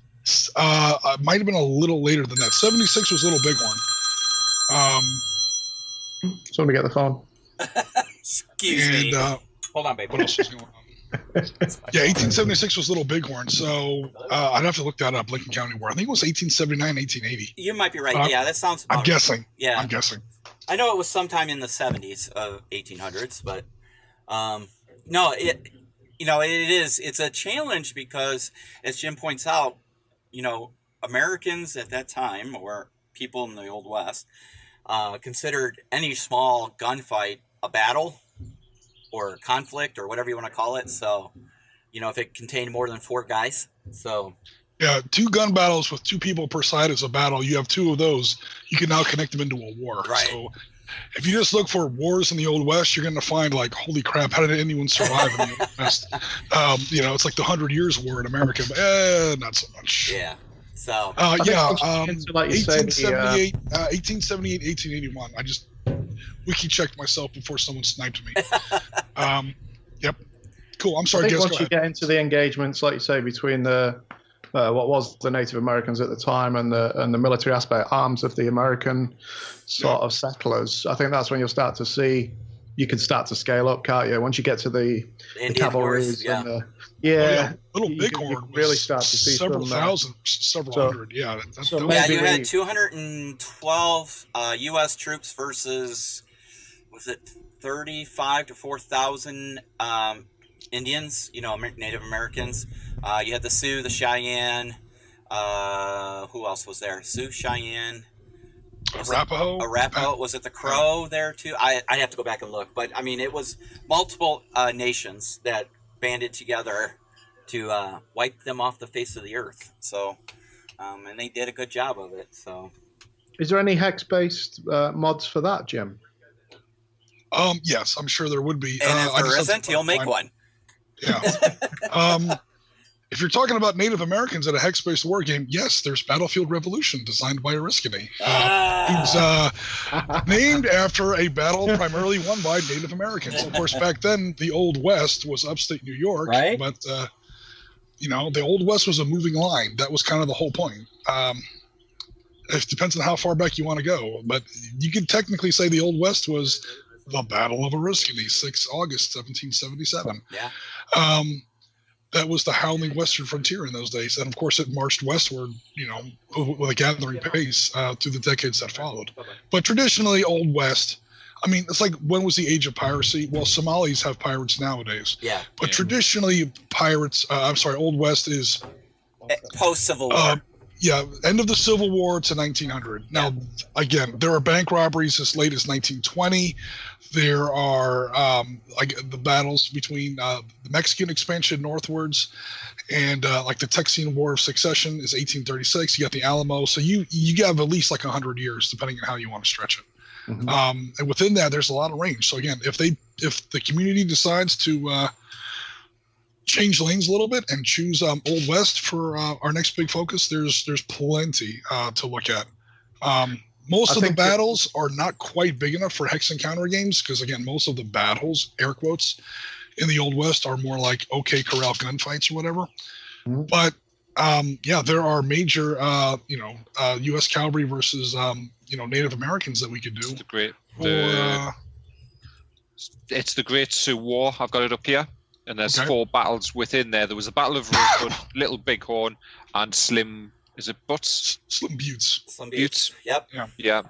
It might have been a little later than that. 76 was Little Bighorn. Somebody get the phone. Excuse me. Hold on, babe. What else was going on? 1876 was Little Bighorn, so I'd have to look that up. Lincoln County War. I think it was 1879, 1880. You might be right. Yeah, that sounds about I'm guessing. Right. Yeah. I'm guessing. I know it was sometime in the 70s of 1800s, but no, it's a challenge because, as Jim points out, Americans at that time, or people in the Old West, considered any small gunfight a battle or conflict or whatever you want to call it. So, if it contained more than 4 guys. So, yeah, 2 gun battles with 2 people per side is a battle. You have 2 of those, you can now connect them into a war. Right. So if you just look for wars in the Old West, you're going to find like, holy crap, how did anyone survive in the Old West? It's like the 100 Years' War in America, but not so much. Yeah. So 1878, 1881. I just wiki checked myself before someone sniped me. Yep. Cool. I'm sorry, I think guys. once you get into the engagements, like you say, between the what was the Native Americans at the time and the military aspect, arms of the American sort of settlers, I think that's when you'll start to see. You can start to scale up, can't you? Once you get to the cavalry, and Little Bighorn really start to see several thousand, several hundred. Yeah, you had 212 U.S. troops versus, was it 35 to 4,000 Indians? Native Americans. You had the Sioux, the Cheyenne. Who else was there? Sioux, Cheyenne. Arapaho. Was it the Crow there too? I have to go back and look, but I mean, it was multiple nations that banded together to wipe them off the face of the earth. So, and they did a good job of it. So, is there any hex-based mods for that, Jim? Yes, I'm sure there would be. And if there isn't, he'll make one. Yeah. If you're talking about Native Americans at a hex-based war game, yes, there's Battlefield Revolution, designed by Oriskany. He's named after a battle primarily won by Native Americans. Of course, back then, the Old West was upstate New York, right? But, the Old West was a moving line. That was kind of the whole point. It depends on how far back you want to go. But you could technically say the Old West was the Battle of Oriskany, 6 August, 1777. Yeah. That was the howling western frontier in those days. And, of course, it marched westward, with a gathering pace through the decades that followed. But traditionally, Old West, I mean, it's like, when was the age of piracy? Well, Somalis have pirates nowadays. Yeah. But traditionally, pirates, Old West is post-Civil War. End of the Civil War to 1900. Now, again, there are bank robberies as late as 1920. There are the battles between the Mexican expansion northwards and the Texian War of Succession is 1836. You got the Alamo. So you have at least 100 years, depending on how you want to stretch it. Mm-hmm. And within that, there's a lot of range. So again, if the community decides to change lanes a little bit and choose Old West for our next big focus, there's plenty to look at. Most of the battles are not quite big enough for hex and counter games because, again, most of the battles, air quotes, in the Old West are more like OK Corral gunfights or whatever. Mm-hmm. But there are major U.S. cavalry versus Native Americans that we could do. It's the Great Sioux War. I've got it up here. And there's 4 battles within there. There was a Battle of Rosewood, Little Bighorn, and Slim. Is it Butts? Slim Buttes. Slim Buttes. Yep. Yeah.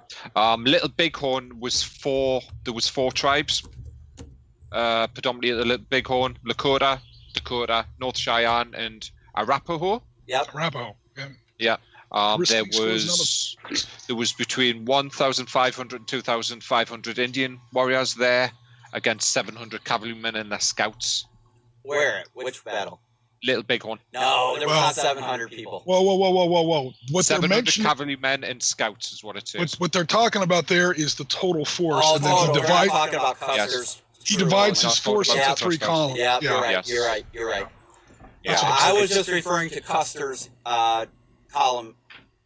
Little Bighorn was 4. There was 4 tribes. Predominantly at the Little Bighorn: Lakota, Dakota, North Cheyenne, and Arapaho. Yep. Arapaho. Yeah. There was between 1,500 and 2,500 Indian warriors there against 700 cavalrymen and their scouts. Where? Which battle? Little Bighorn. No, there were not 700 people. Whoa. What 700 cavalrymen and scouts is what it is. What they're talking about there is the total force. Oh, and total. then We're not talking about Custer's. He divides his force into 3 columns. Yeah, you're right. Yeah, I was just referring to Custer's column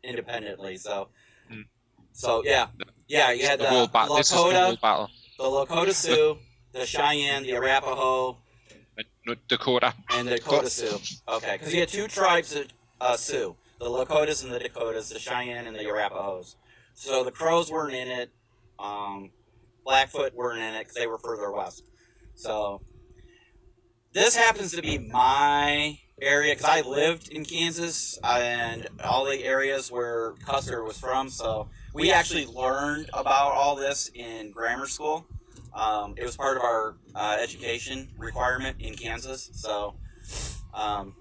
independently. So yeah, you had the Lakota, the Lakota Sioux, the Cheyenne, the Arapaho, Dakota, and the Dakota Sioux. Okay, because you had 2 tribes of Sioux: the Lakotas and the Dakotas, the Cheyenne and the Arapahos. So the Crows weren't in it. Blackfoot weren't in it because they were further west. So this happens to be my area because I lived in Kansas and all the areas where Custer was from. So we actually learned about all this in grammar school. It was part of our education requirement in Kansas. So I'm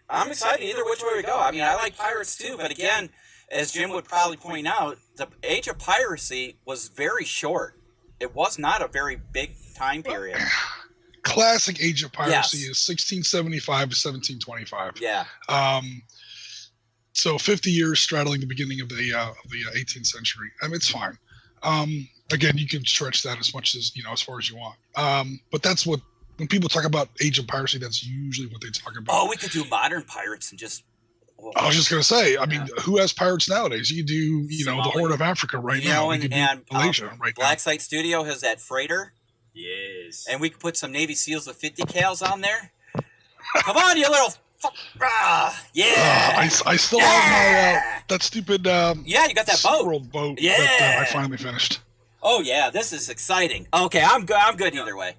excited either which way we go. I mean, I like pirates too, but again, as Jim would probably point out, the age of piracy was very short. It was not a very big time period. Classic age of piracy is 1675 to 1725. Yeah. So 50 years straddling the beginning of the 18th century. I mean, it's fine. Again, you can stretch that as much as as far as you want. But that's what when people talk about age of piracy, that's usually what they talk about. Oh, we could do modern pirates and just. I was just going to say, I mean, who has pirates nowadays? You do, the Horn of Africa right now. And Malaysia right now. Black Site Studio has that freighter. Yes. And we could put some Navy SEALs with 50 cals on there. Come on, you little yeah. I still have my that stupid you got that boat. World boat yeah. that I finally finished. Oh yeah, this is exciting. Okay, I'm good either way.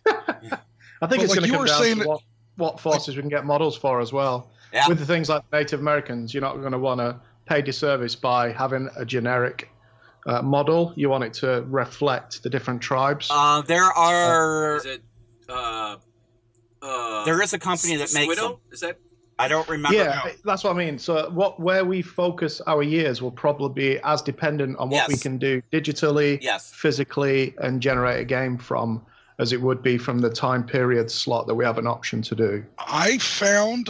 I think it's going to come down to what forces we can get models for as well. Yeah. With the things like Native Americans, you're not going to want to pay disservice by having a generic model. You want it to reflect the different tribes. There are. There is a company that makes them. Is that? I don't remember. Yeah, that's what I mean. So where we focus our years will probably be as dependent on what we can do digitally, physically, and generate a game from as it would be from the time period slot that we have an option to do. I found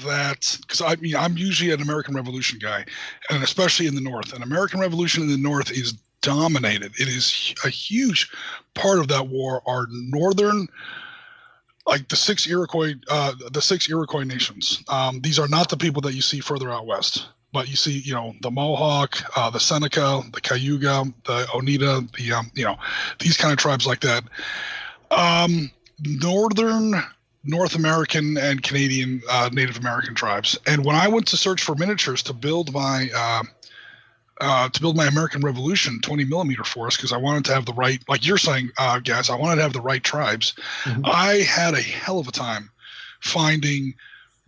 that because I'm usually an American Revolution guy, and especially in the North. And American Revolution in the North is dominated. It is a huge part of that war are northern, like the six Iroquois nations. These are not the people that you see further out west, but you see, the Mohawk, the Seneca, the Cayuga, the Oneida, the these kind of tribes like that. Northern North American and Canadian Native American tribes. And when I went to search for miniatures to build my American Revolution 20 millimeter force, because I wanted to have the right, like you're saying, guys, I wanted to have the right tribes. Mm-hmm. I had a hell of a time finding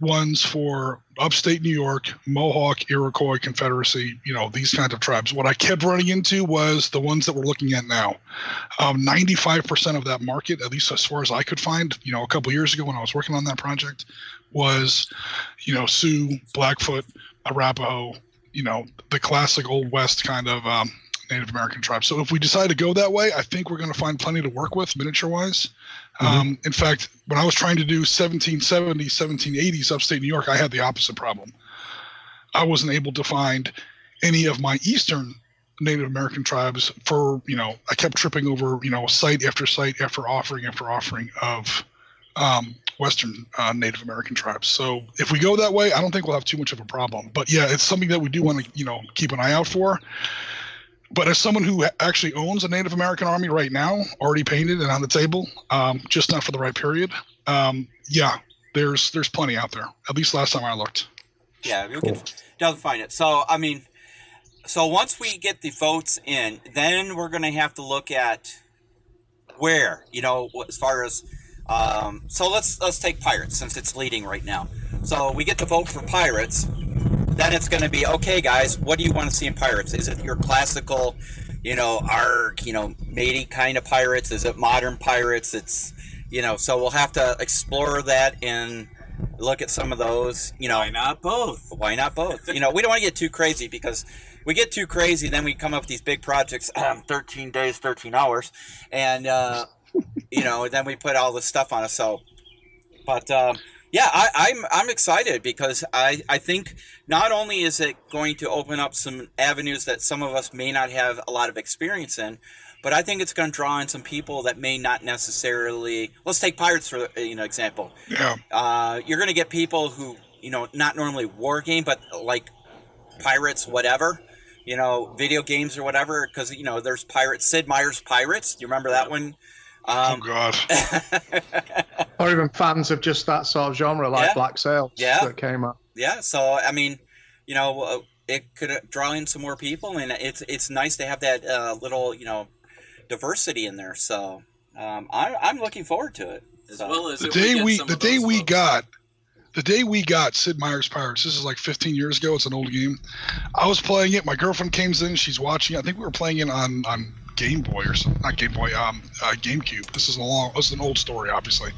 ones for upstate New York, Mohawk, Iroquois, Confederacy, these kinds of tribes. What I kept running into was the ones that we're looking at now. 95% of that market, at least as far as I could find, a couple years ago when I was working on that project, was, Sioux, Blackfoot, Arapaho, the classic Old West kind of Native American tribes. So if we decide to go that way, I think we're going to find plenty to work with miniature-wise. In fact, when I was trying to do 1770s, 1780s upstate New York, I had the opposite problem. I wasn't able to find any of my Eastern Native American tribes for, I kept tripping over, site after site after offering of Western Native American tribes. So if we go that way, I don't think we'll have too much of a problem. But yeah, it's something that we do want to, keep an eye out for. But as someone who actually owns a Native American army right now, already painted and on the table, just not for the right period, there's plenty out there. At least last time I looked. Yeah, we can definitely find it. So, so once we get the votes in, then we're going to have to look at where, as far as, so let's take Pirates since it's leading right now. So we get to vote for Pirates. Then it's going to be, okay, guys, what do you want to see in Pirates? Is it your classical, arc, matey kind of pirates? Is it modern pirates? It's, so we'll have to explore that and look at some of those, Why not both? Why not both? We don't want to get too crazy because we get too crazy, then we come up with these big projects, 13 days, 13 hours, and, then we put all this stuff on us. So, but, yeah, I'm excited because I think not only is it going to open up some avenues that some of us may not have a lot of experience in, but I think it's going to draw in some people that may not necessarily. Let's take Pirates for example. Yeah. You're going to get people who not normally war game, but like Pirates, whatever. Video games or whatever, because there's Pirates. Sid Meier's Pirates. Do you remember that one? Oh God. Or even fans of just that sort of genre, like Black Sails, that came up. Yeah, so I mean, it could draw in some more people, and it's nice to have that little diversity in there. So I'm looking forward to it. As well as the day we got Sid Meier's Pirates. This is like 15 years ago. It's an old game. I was playing it. My girlfriend came in. She's watching. I think we were playing it on Game Boy or something. Not Game Boy. GameCube. This is an old story, obviously.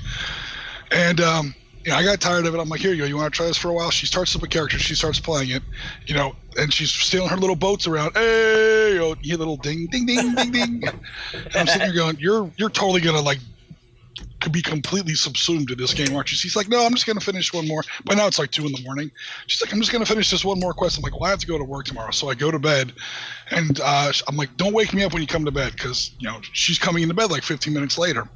And I got tired of it. I'm like, here you go. You want to try this for a while? She starts up a character. She starts playing it. And she's stealing her little boats around. Hey, you hear little ding, ding, ding, ding, ding. And I'm sitting here going, you're totally gonna could be completely subsumed in this game, aren't you? She's like, no, I'm just going to finish one more. By now it's like 2 a.m. She's like, I'm just going to finish this one more quest. I'm like, well, I have to go to work tomorrow. So I go to bed, and I'm like, don't wake me up when you come to bed, because, she's coming into bed like 15 minutes later.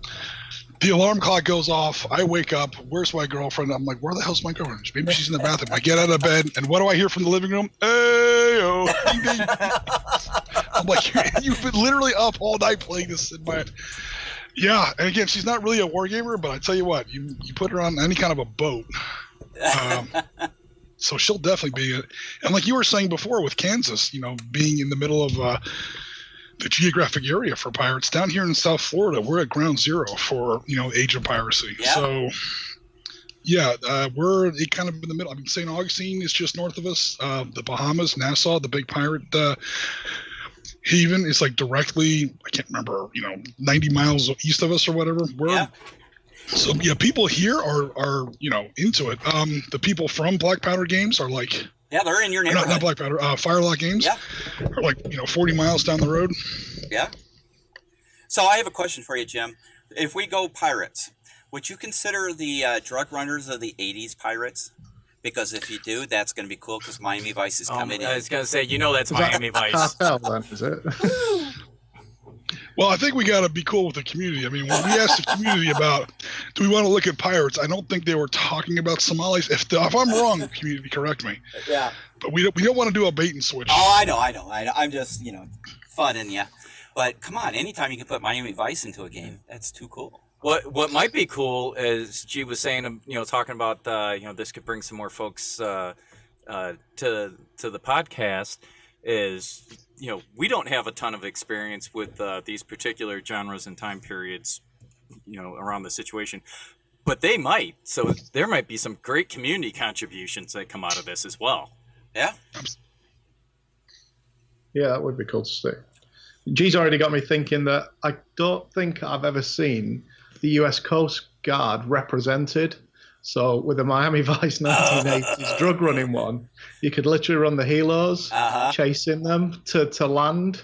The alarm clock goes off. I wake up. Where's my girlfriend? I'm like, where the hell's my girlfriend? Maybe she's in the bathroom. I get out of bed, and what do I hear from the living room? Hey-oh, ding, ding. I'm like, you've been literally up all night playing this in my... Yeah, and again, she's not really a wargamer, but I tell you what, you put her on any kind of a boat, so she'll definitely be it. And like you were saying before with Kansas, being in the middle of the geographic area for pirates, down here in South Florida, we're at ground zero for age of piracy. Yeah. So yeah, we're kind of in the middle. I mean, St. Augustine is just north of us. The Bahamas, Nassau, the big pirate haven is like directly, I can't remember, 90 miles east of us or whatever. So yeah, people here are into it. The people from Black Powder Games are like, they're in your neighborhood. Not Black Powder, Firelock Games. Yeah, are like 40 miles down the road. Yeah. So I have a question for you, Jim. If we go Pirates, would you consider the drug runners of the 80s Pirates? Because if you do, that's going to be cool because Miami Vice is coming in. I was going to say, that's Miami Vice. Cartel, then, is it? Well, I think we got to be cool with the community. I mean, when we asked the community about, do we want to look at pirates, I don't think they were talking about Somalis. If I'm wrong, community, correct me. Yeah. But we don't want to do a bait and switch. Oh, I know. I'm just, funning you. But come on, anytime you can put Miami Vice into a game, that's too cool. What might be cool, as G was saying, talking about, this could bring some more folks to the podcast, is, we don't have a ton of experience with these particular genres and time periods, around the situation. But they might. So there might be some great community contributions that come out of this as well. Yeah. Yeah, that would be cool to see. G's already got me thinking that I don't think I've ever seen the U.S. Coast Guard represented. So with the Miami Vice 1980s drug running one, you could literally run the helos, chasing them to land.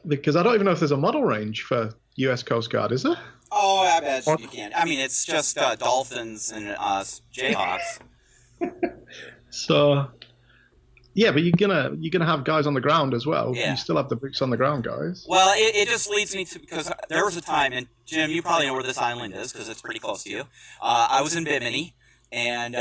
Because I don't even know if there's a model range for U.S. Coast Guard, is there? Oh, I bet you can. I mean, it's just dolphins and Jayhawks. So, yeah, but you're gonna have guys on the ground as well. Yeah. You still have the boots on the ground guys. Well, it just leads me to, because there was a time, and Jim, you probably know where this island is because it's pretty close to you. I was in Bimini, and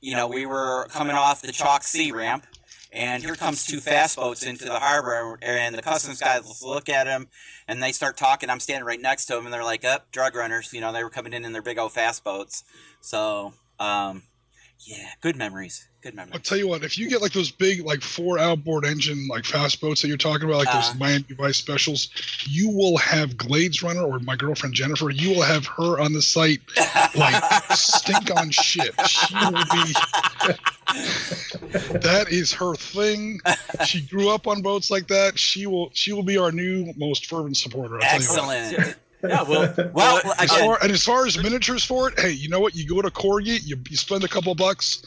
we were coming off the Chalk Sea ramp, and here comes two fast boats into the harbor, and the customs guys look at them, and they start talking. I'm standing right next to them, and they're like, drug runners. They were coming in their big old fast boats. So, yeah, good memories. I'll tell you what, if you get like those big, like 4 outboard engine, like fast boats that you're talking about, like those Miami Vice specials, you will have Glades Runner, or my girlfriend Jennifer, you will have her on the site, like stink on shit. She will be, that is her thing. She grew up on boats like that. She will be our new most fervent supporter. Excellent. Yeah, well, as far as miniatures for it, hey, you know what? You go to Corgi, you spend a couple bucks,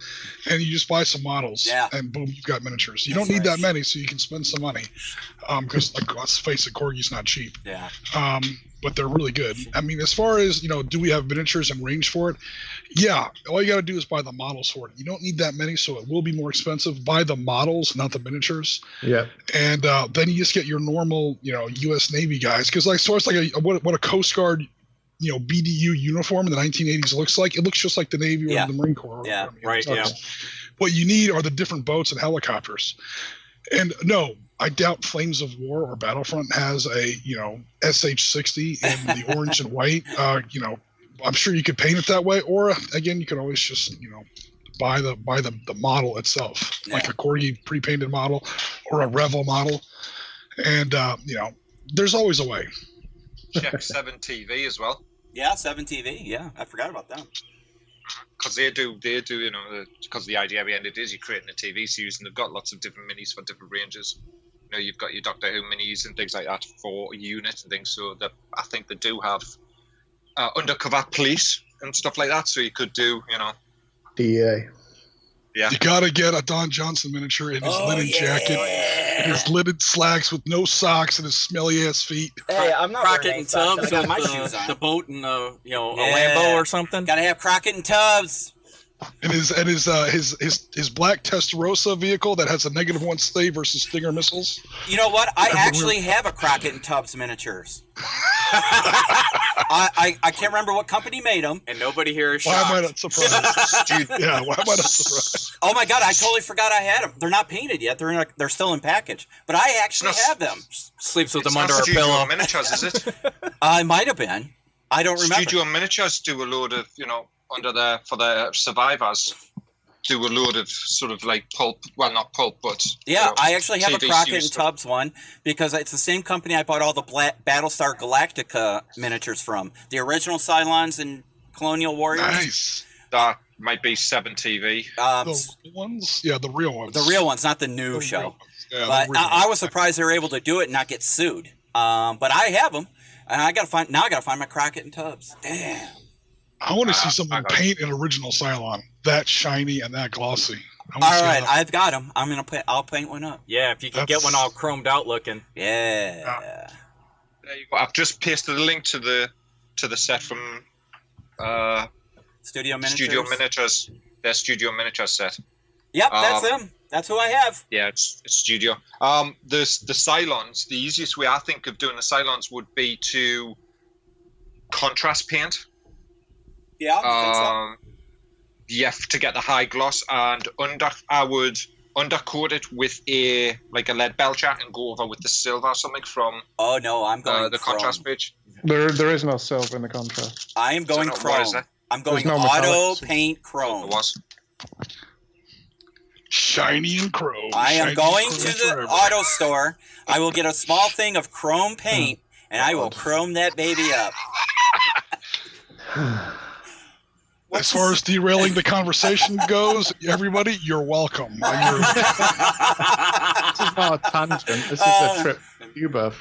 and you just buy some models, and boom, you've got miniatures. You don't need that many, so you can spend some money. Because let's face it, Corgi's not cheap. Yeah. But they're really good. I mean, as far as do we have miniatures and range for it? Yeah, all you got to do is buy the models for it. You don't need that many, so it will be more expensive. Buy the models, not the miniatures. Yeah. And then you just get your normal, U.S. Navy guys, because like, so it's like what a Coast Guard, BDU uniform in the 1980s looks like. It looks just like the Navy or the Marine Corps. Yeah. Right. Yeah. What you need are the different boats and helicopters. And no, I doubt Flames of War or Battlefront has a SH-60 in the orange and white. I'm sure you could paint it that way, or again, you could always just buy the model itself, like a Corgi pre-painted model or a Revel model, and there's always a way. Check 7 TV as well. Yeah, 7 TV. Yeah, I forgot about that. Because they do, because the idea behind it is you're creating a TV series, and they've got lots of different minis for different ranges. You've got your Doctor Who minis and things like that for units and things. So that I think they do have undercover police and stuff like that. So you could do, DEA. Yeah. You gotta get a Don Johnson miniature in his linen jacket, and his linen slacks with no socks, and his smelly ass feet. Hey, I'm not Crockett and Tubbs got my shoes on. The boat and a Lambo or something. Gotta have Crockett and Tubbs. And his black Testarossa vehicle that has a -1 stay versus Stinger missiles. You know what? I actually have a Crockett and Tubbs miniatures. I can't remember what company made them. And nobody here is shocked. shocked. Why am I not surprised? Yeah, why am I not surprised? Oh my God, I totally forgot I had them. They're not painted yet. They're still in package. But I actually have them. Sleeps with them under a pillow. Miniatures, is it? I might have been. I don't remember. Studio Miniatures do a load of, under there for the survivors, do a load of sort of like pulp, well, not pulp, but I actually have TV a Crockett and stuff. Tubbs one because it's the same company I bought all the Battlestar Galactica miniatures from. The original Cylons and Colonial Warriors. Nice. That might be 7 TV. The ones? Yeah, the real ones. The real ones, not the new show. Yeah, but I was surprised they were able to do it and not get sued. But I have them, and I gotta find my Crockett and Tubbs. Damn. I want to see someone paint an original Cylon that shiny and that glossy. All right, I've got them. I'll paint one up. Yeah, if you can get one all chromed out looking. Yeah. There you go. I've just pasted a link to the set from Studio Miniatures. Studio Miniatures. Their Studio Miniatures set. Yep, that's them. That's who I have. Yeah, it's Studio. The Cylons. The easiest way I think of doing the Cylons would be to contrast paint. Yeah, I think so. Yeah, to get the high gloss, and I would undercoat it with a lead belcher and go over with the silver or something from. Oh no, I'm going the chrome. contrast page. There is no silver in the contrast. I am going chrome. I'm going no auto metallics. paint chrome. It was. Shiny and chrome. I am Shiny going and to chrome the forever. auto store. I will get a small thing of chrome paint, and I will chrome that baby up. As far as derailing the conversation goes, everybody, you're welcome. This is not a tangent. This is a trip to Cuba.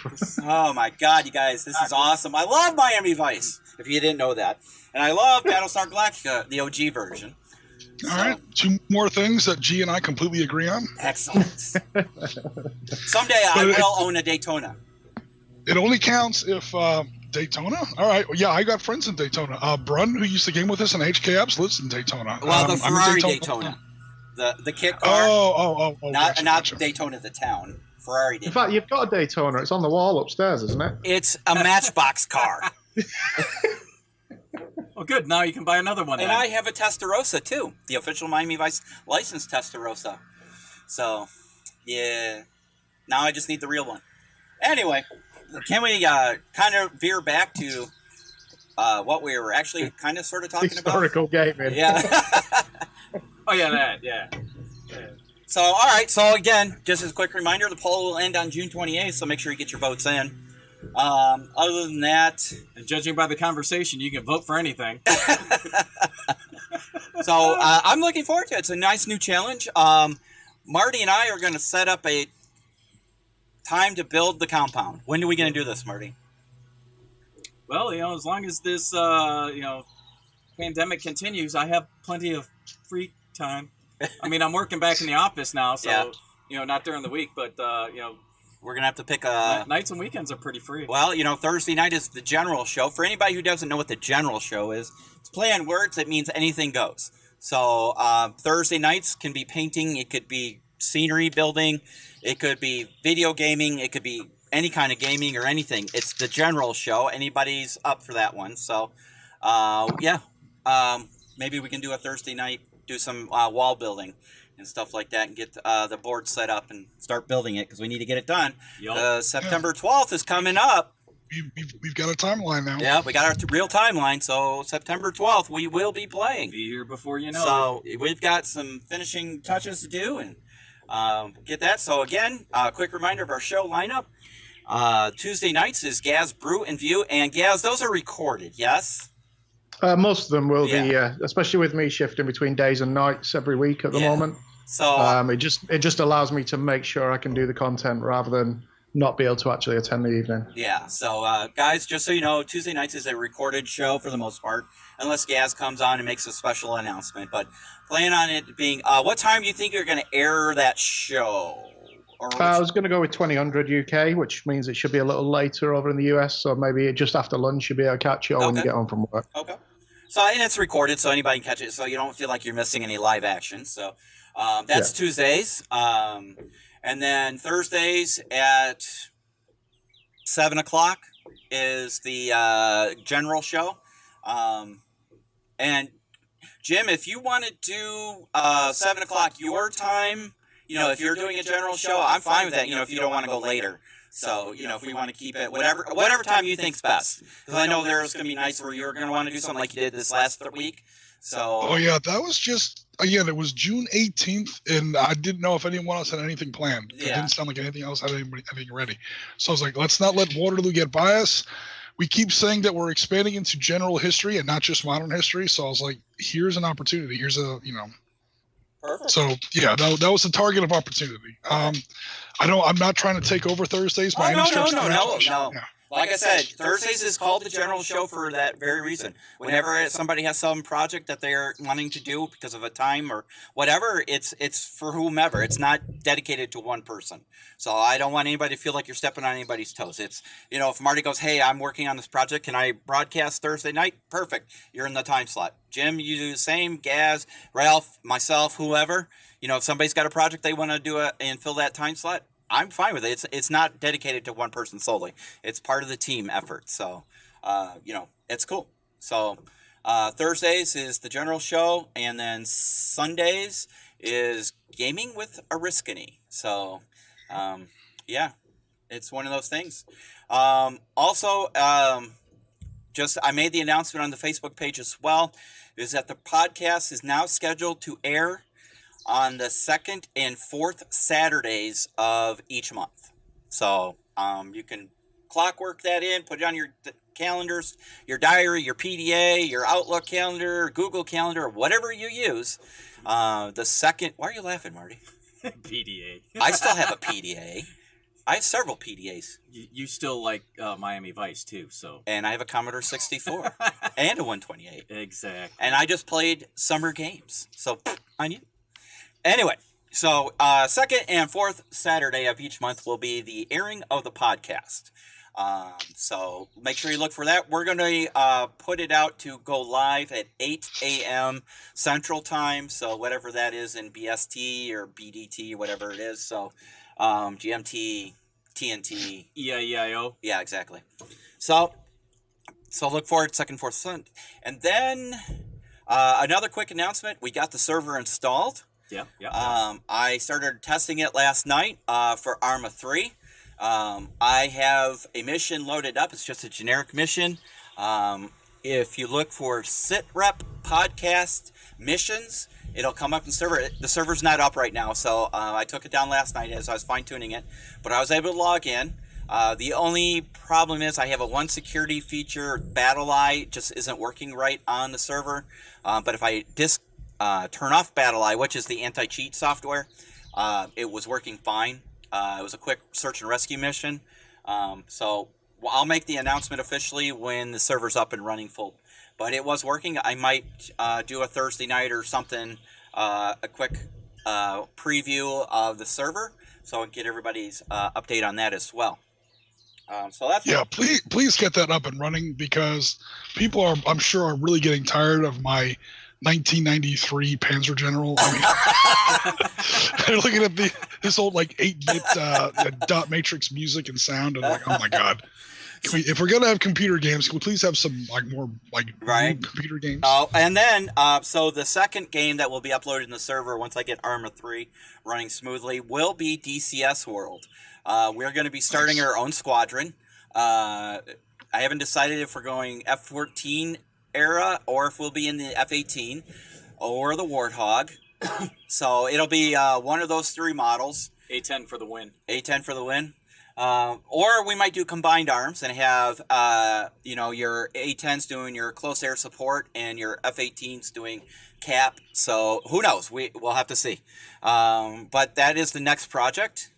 Oh my God, you guys, this is awesome. I love Miami Vice, if you didn't know that. And I love Battlestar Galactica, the OG version. All right, 2 more things that G and I completely agree on. Excellent. Someday I will own a Daytona. It only counts if Daytona. All right, yeah, I got friends in Daytona. Brun, who used to game with us in HKABs, lives in Daytona. Well, the Ferrari Daytona. The kit car. Oh. Not Gotcha. Daytona the town. Ferrari Daytona. In fact, you've got a Daytona. It's on the wall upstairs, isn't it? It's a Matchbox car. Oh, good. Now you can buy another one. And then. I have a Testarossa, too. The official Miami Vice licensed Testarossa. So, yeah. Now I just need the real one. Anyway, can we kind of veer back to what we were actually kind of sort of talking Historical gaming. Yeah. Oh, yeah, that. Yeah. So, all right. So, again, just as a quick reminder, the poll will end on June 28th, so make sure you get your votes in. Other than that, and judging by the conversation, you can vote for anything. So I'm looking forward to it. It's a nice new challenge. Marty and I are going to set up a time to build the compound. When are we going to do this, Marty? Well, as long as this pandemic continues, I have plenty of free time. I mean, I'm working back in the office now, so not during the week, but we're going to have to pick a... Nights and weekends are pretty free. Well, Thursday night is the general show. For anybody who doesn't know what the general show is, it's play on words. It means anything goes. So Thursday nights can be painting. It could be scenery building. It could be video gaming. It could be any kind of gaming or anything. It's the general show. Anybody's up for that one. So, maybe we can do a Thursday night, do some wall building and stuff like that, and get the board set up and start building it, because we need to get it done. September 12th is coming up. We've got a timeline now. Yeah, we got our real timeline. So September 12th, we will be playing. Be here before you know So we've got some finishing touches to do and get that. So again, quick reminder of our show lineup. Tuesday nights is Gaz Brew and View. And Gaz, those are recorded, yes? Most of them will be, especially with me shifting between days and nights every week at the moment. So it just allows me to make sure I can do the content rather than not be able to actually attend the evening. Yeah. So guys, just so you know, Tuesday nights is a recorded show for the most part, unless Gaz comes on and makes a special announcement. But plan on it being what time do you think you're going to air that show? I was going to go with 2000 UK, which means it should be a little later over in the US. So maybe just after lunch, you'll be able to catch it when you get home from work. Okay. So, and it's recorded, so anybody can catch it, so you don't feel like you're missing any live action. So that's Tuesdays. And then Thursdays at 7 o'clock is the general show. And Jim, if you want to do 7 o'clock your time, if you're doing a general show, I'm fine with that, if you don't want to go later. So, if we want to keep it whatever time you think's best. Because I know there's going to be nights where you're going to want to do something like you did this last week. So. Oh, yeah, that was just, again, it was June 18th, and I didn't know if anyone else had anything planned. It didn't sound like anything else had anything ready. So I was like, let's not let Waterloo get by us. We keep saying that we're expanding into general history and not just modern history. So I was like, here's an opportunity. Here's a, Perfect. So yeah, that was the target of opportunity. Okay. I'm not trying to take over Thursdays by any stretch of the imagination. No. Yeah. Like I said, Thursdays is called the general show for that very reason. Whenever somebody has some project that they're wanting to do because of a time or whatever, it's for whomever. It's not dedicated to one person. So I don't want anybody to feel like you're stepping on anybody's toes. It's, if Marty goes, hey, I'm working on this project, can I broadcast Thursday night? Perfect. You're in the time slot. Jim, you do the same. Gaz, Ralph, myself, whoever. If somebody's got a project they want to do and fill that time slot, I'm fine with it. It's not dedicated to one person solely. It's part of the team effort. So, it's cool. So, Thursdays is the general show, and then Sundays is gaming with Oriskany. So, it's one of those things. Also, I made the announcement on the Facebook page as well, is that the podcast is now scheduled to air on the second and fourth Saturdays of each month. So you can clockwork that in, put it on your calendars, your diary, your PDA, your Outlook calendar, Google Calendar, whatever you use. The second, why are you laughing, Marty? PDA. I still have a PDA. I have several PDAs. You still like Miami Vice too, so. And I have a Commodore 64 and a 128. Exactly. And I just played summer games. So, on you. Anyway, so second and fourth Saturday of each month will be the airing of the podcast. So make sure you look for that. We're going to put it out to go live at 8 a.m. Central Time. So whatever that is in BST or BDT, whatever it is. So GMT, TNT. EIEIO. Yeah, exactly. So look forward to second, fourth, Sunday. And then another quick announcement. We got the server installed. Yeah. I started testing it last night for Arma 3. I have a mission loaded up. It's just a generic mission. If you look for SitRep podcast missions, it'll come up in server. The server's not up right now, so I took it down last night as I was fine-tuning it. But I was able to log in. The only problem is I have a one security feature, BattleEye, just isn't working right on the server. But if I turn off BattleEye, which is the anti-cheat software, it was working fine. It was a quick search and rescue mission. So I'll make the announcement officially when the server's up and running full. But it was working. I might do a Thursday night or something, a quick preview of the server, so I can get everybody's update on that as well. So that's please get that up and running, because people are, I'm sure, are really getting tired of my 1993 Panzer General. I mean, they're looking at this old like 8-bit dot matrix music and sound, and like, oh my god. If we're gonna have computer games, can we please have some like more like right computer games? Oh, and then so the second game that will be uploaded in the server once I get Arma 3 running smoothly will be DCS World. We're going to be starting our own squadron. I haven't decided if we're going F-14 era or if we'll be in the F-18 or the Warthog. So it'll be one of those three models. A-10 for the win. A-10 for the win. Or we might do combined arms and have, your A-10s doing your close air support and your F-18s doing cap. So who knows? We'll have to see. But that is the next project.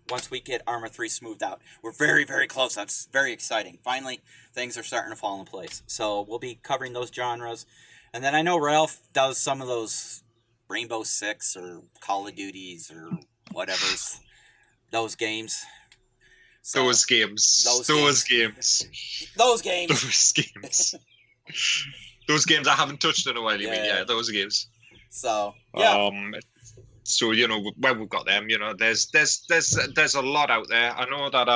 Once we get Arma 3 smoothed out, we're very, very close. That's very exciting. Finally, things are starting to fall in place. So we'll be covering those genres. And then I know Ralph does some of those Rainbow Six or Call of Duties or whatever. Those games. So, Those games. Those games I haven't touched in a while. You mean, yeah, those games. So yeah. So when we've got them, there's a lot out there. I know that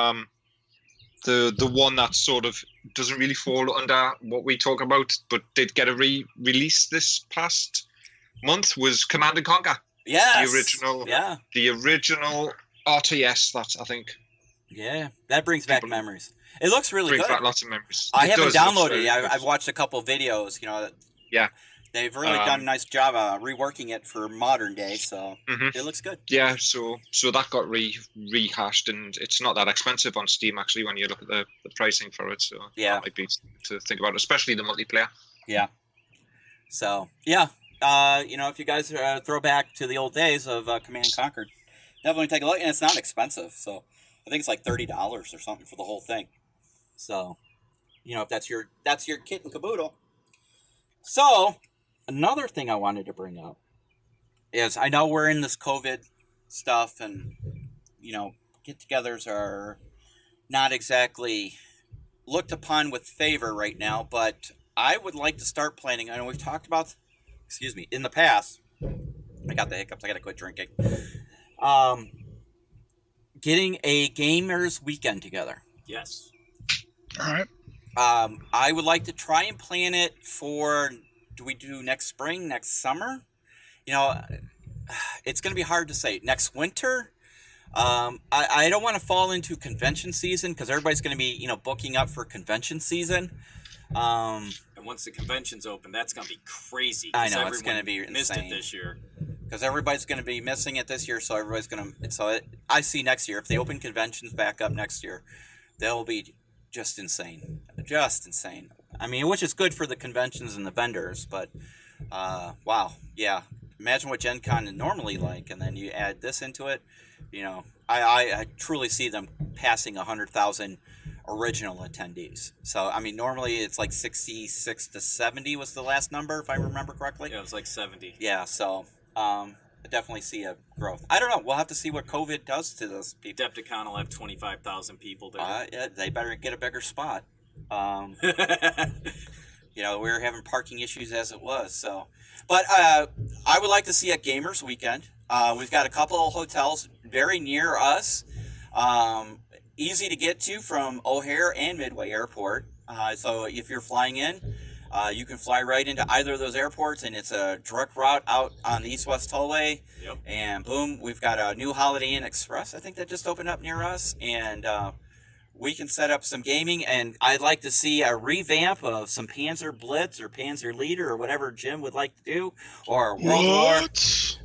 the one that sort of doesn't really fall under what we talk about, but did get a release this past month was Command and Conquer. Yeah. The original RTS. That's, I think. Yeah, that brings back memories. It looks really good. Brings back lots of memories. I haven't downloaded it. I've watched a couple videos. Yeah. They've really done a nice job reworking it for modern day, so it looks good. Yeah, so that got rehashed, and it's not that expensive on Steam actually when you look at the pricing for it. So that might be to think about, especially the multiplayer. Yeah. So if you guys throw back to the old days of Command and Conquer, definitely take a look, and it's not expensive. So I think it's like $30 or something for the whole thing. So, if that's your kit and caboodle. So, another thing I wanted to bring up is I know we're in this COVID stuff, and get-togethers are not exactly looked upon with favor right now. But I would like to start planning. I know we've talked about, in the past. I got the hiccups. I got to quit drinking. Getting a gamers weekend together. Yes. All right. I would like to try and plan it for, do we do next spring, next summer? It's going to be hard to say. Next winter? I don't want to fall into convention season because everybody's going to be, booking up for convention season. And once the convention's open, that's going to be crazy. I know, it's going to be missed insane. It this year. Because everybody's going to be missing it this year, so everybody's going to... I see next year, if they open conventions back up next year, they'll be just insane. Just insane. I mean, which is good for the conventions and the vendors, but wow, yeah. Imagine what Gen Con is normally like, and then you add this into it. You know, I truly see them passing 100,000 original attendees. So, I mean, normally it's like 66 to 70 was the last number, if I remember correctly. Yeah, it was like 70. Yeah, so I definitely see a growth. I don't know. We'll have to see what COVID does to those people. Adepticon will have 25,000 people there. Yeah, they better get a bigger spot. You know, we were having parking issues as it was, so. But I would like to see a Gamers Weekend. We've got a couple of hotels very near us, easy to get to from O'Hare and Midway Airport. So if you're flying in, you can fly right into either of those airports, and it's a direct route out on the East-West Tollway. Yep. And boom, we've got a new Holiday Inn Express, I think, that just opened up near us, and we can set up some gaming, and I'd like to see a revamp of some Panzer Blitz or Panzer Leader or whatever Jim would like to do, or World War,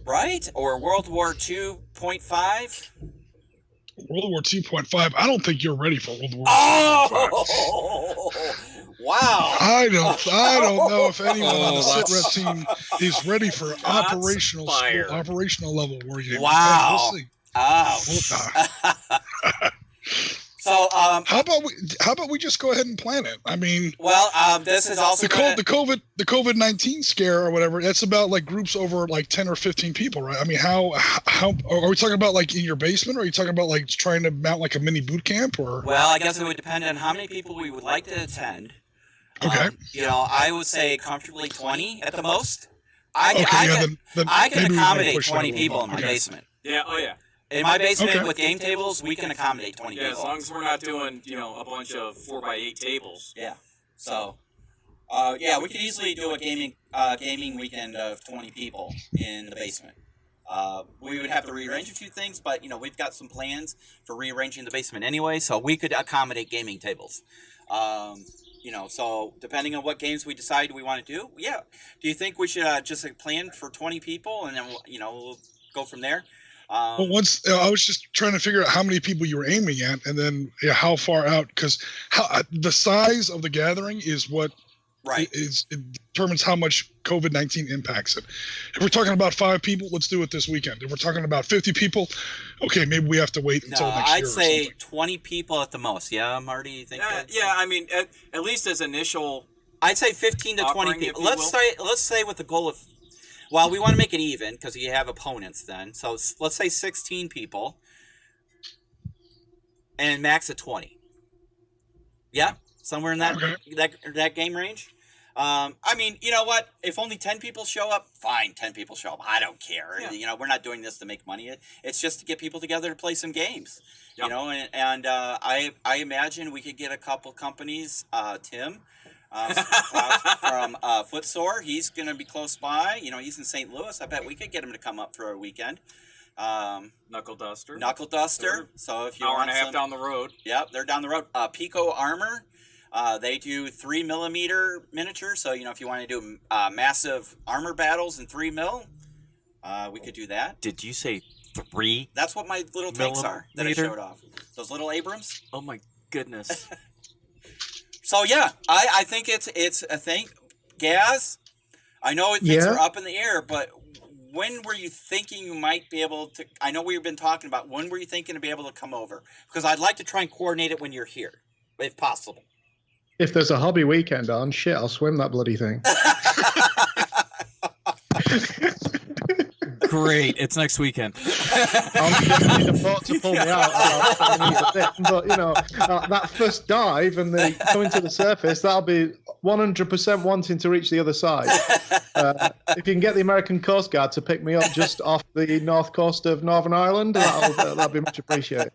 right? Or World War 2.5. World War 2.5. I don't think you're ready for World War 2.5. Oh, wow! I don't know if anyone on the SITREP team is ready for operational level wargaming. Wow! We'll see. Oh. So, how about we just go ahead and plan it? I mean, well, this is also the COVID-19 scare or whatever. That's about like groups over like 10 or 15 people, right? I mean, how are we talking about, like in your basement, or are you talking about like trying to mount like a mini boot camp, or? Well, I guess it would depend on how many people we would like to attend. Okay. You know, I would say comfortably 20 at the most. I can accommodate 20 people in my basement. Yeah. Oh yeah. In my basement with game tables, we can accommodate 20 people. Yeah, as long as we're not doing, a bunch of 4x8 tables. Yeah. So, yeah, we could easily do a gaming weekend of 20 people in the basement. We would have to rearrange a few things, but, we've got some plans for rearranging the basement anyway, so we could accommodate gaming tables. So depending on what games we decide we want to do, yeah. Do you think we should just plan for 20 people, and then, we'll go from there? Well, I was just trying to figure out how many people you were aiming at, and then how far out, because the size of the gathering is what it determines how much COVID-19 impacts it. If we're talking about 5 people, let's do it this weekend. If we're talking about 50 people, okay, maybe we have to wait until next year. I'd say 20 people at the most. Yeah, Marty, you think? I mean, at least as initial. I'd say 15 to 20 people. Let's say with the goal of. Well, we want to make it even because you have opponents then. So let's say 16 people and max of 20. Yeah, somewhere in that game range. I mean, you know what? If only 10 people show up, fine. 10 people show up. I don't care. Yeah. We're not doing this to make money. It's just to get people together to play some games. Yep. And I imagine we could get a couple companies. Tim. From Footsore, he's going to be close by. He's in St. Louis. I bet we could get him to come up for a weekend. Knuckle Duster. Sure. So if you hour and a half down the road. Yep, they're down the road. Pico Armor. They do 3mm miniatures. So if you want to do massive armor battles in 3mm, we could do that. Did you say 3? That's what my little tanks are that I showed off. Those little Abrams. Oh my goodness. So yeah, I think it's a thing. Gaz, I know things are up in the air, but when were you thinking you might be able to? I know we've been talking about when were you thinking to be able to come over? Because I'd like to try and coordinate it when you're here, if possible. If there's a hobby weekend on, shit, I'll swim that bloody thing. Great, it's next weekend. I'm just need a boat to pull me out. But that first dive and the coming to the surface, that'll be 100% wanting to reach the other side. If you can get the American Coast Guard to pick me up just off the north coast of Northern Ireland, that'll be much appreciated.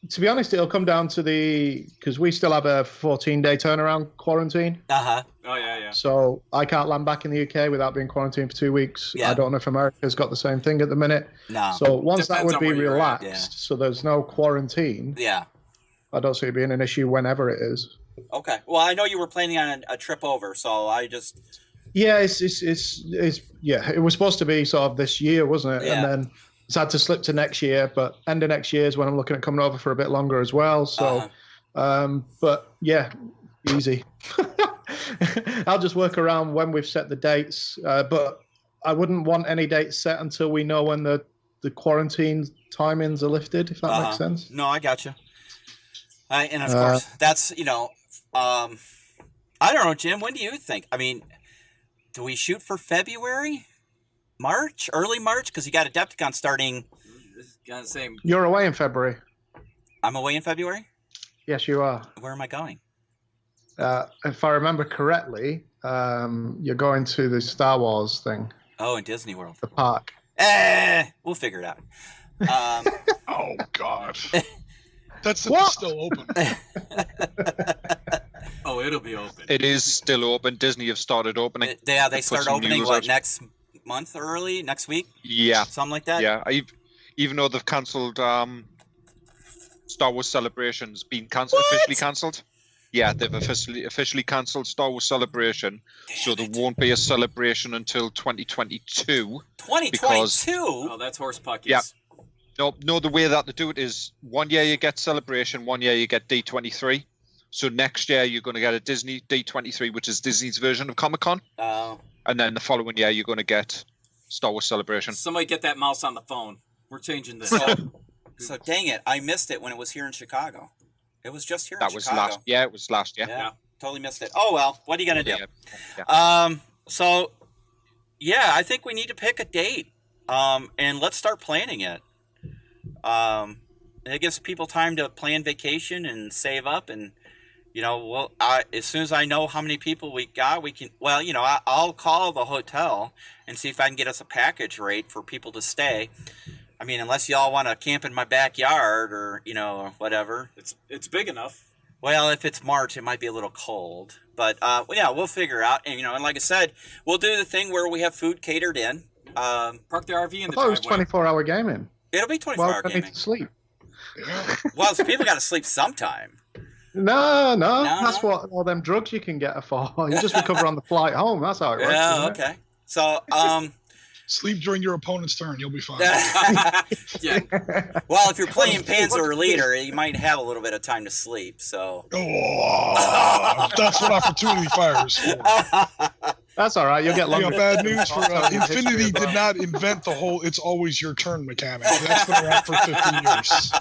To be honest, it'll come down to because we still have a 14-day turnaround quarantine. Uh-huh. Oh, yeah. So I can't land back in the UK without being quarantined for 2 weeks. Yeah. I don't know if America's got the same thing at the minute. No. So once that would be relaxed, so there's no quarantine. Yeah. I don't see it being an issue whenever it is. Okay. Well, I know you were planning on a trip over, so I just. Yeah, it was supposed to be sort of this year, wasn't it? Yeah. And then it's had to slip to next year, but end of next year is when I'm looking at coming over for a bit longer as well. So, but yeah, easy. I'll just work around when we've set the dates, but I wouldn't want any dates set until we know when the quarantine timings are lifted, if that makes sense. No, I got you. And of course, that's, I don't know, Jim, when do you think? I mean, do we shoot for February? March? Early March? Because you got Adepticon starting. You're away in February. I'm away in February? Yes, you are. Where am I going? If I remember correctly, you're going to the Star Wars thing. Oh, in Disney World. The park. We'll figure it out. Oh, God. That's still open. Oh, it'll be open. It is still open. Disney have started opening. They start opening, next month early? Next week? Yeah. Something like that? Yeah. Even though they've cancelled Star Wars Celebration's been officially cancelled. Yeah, they've officially cancelled Star Wars Celebration. So there won't be a celebration until 2022. 2022? Oh, that's horse puckies. Yeah. No, the way that they do it is 1 year you get Celebration, 1 year you get D23. So next year you're going to get a Disney D23, which is Disney's version of Comic-Con. Oh. And then the following year you're going to get Star Wars Celebration. Somebody get that mouse on the phone. We're changing this. So dang it, I missed it when it was here in Chicago. It was just here in Chicago. It was last year. Yeah, totally missed it. Oh, well, what are you going to do? Yeah. So, yeah, I think we need to pick a date, and let's start planning it. It gives people time to plan vacation and save up, and, as soon as I know how many people we got, we can, I'll call the hotel and see if I can get us a package rate for people to stay. I mean, unless y'all want to camp in my backyard or, whatever. It's big enough. Well, if it's March, it might be a little cold. But, we'll figure out. And, and like I said, we'll do the thing where we have food catered in. Park the RV in the driveway. It was 24-hour gaming. It'll be 24-hour gaming. Need to sleep. Well, so people got to sleep sometime. No. That's what all them drugs you can get are for. You just recover on the flight home. That's how it works. Yeah, okay. So, sleep during your opponent's turn. You'll be fine. Yeah. Well, if you're playing Panzer or Leader, you might have a little bit of time to sleep. So. Oh, that's what Opportunity Fire is for. That's all right. You'll get longer. Bad news for Infinity did not invent the whole "it's always your turn" mechanic. That's been around for 50 years.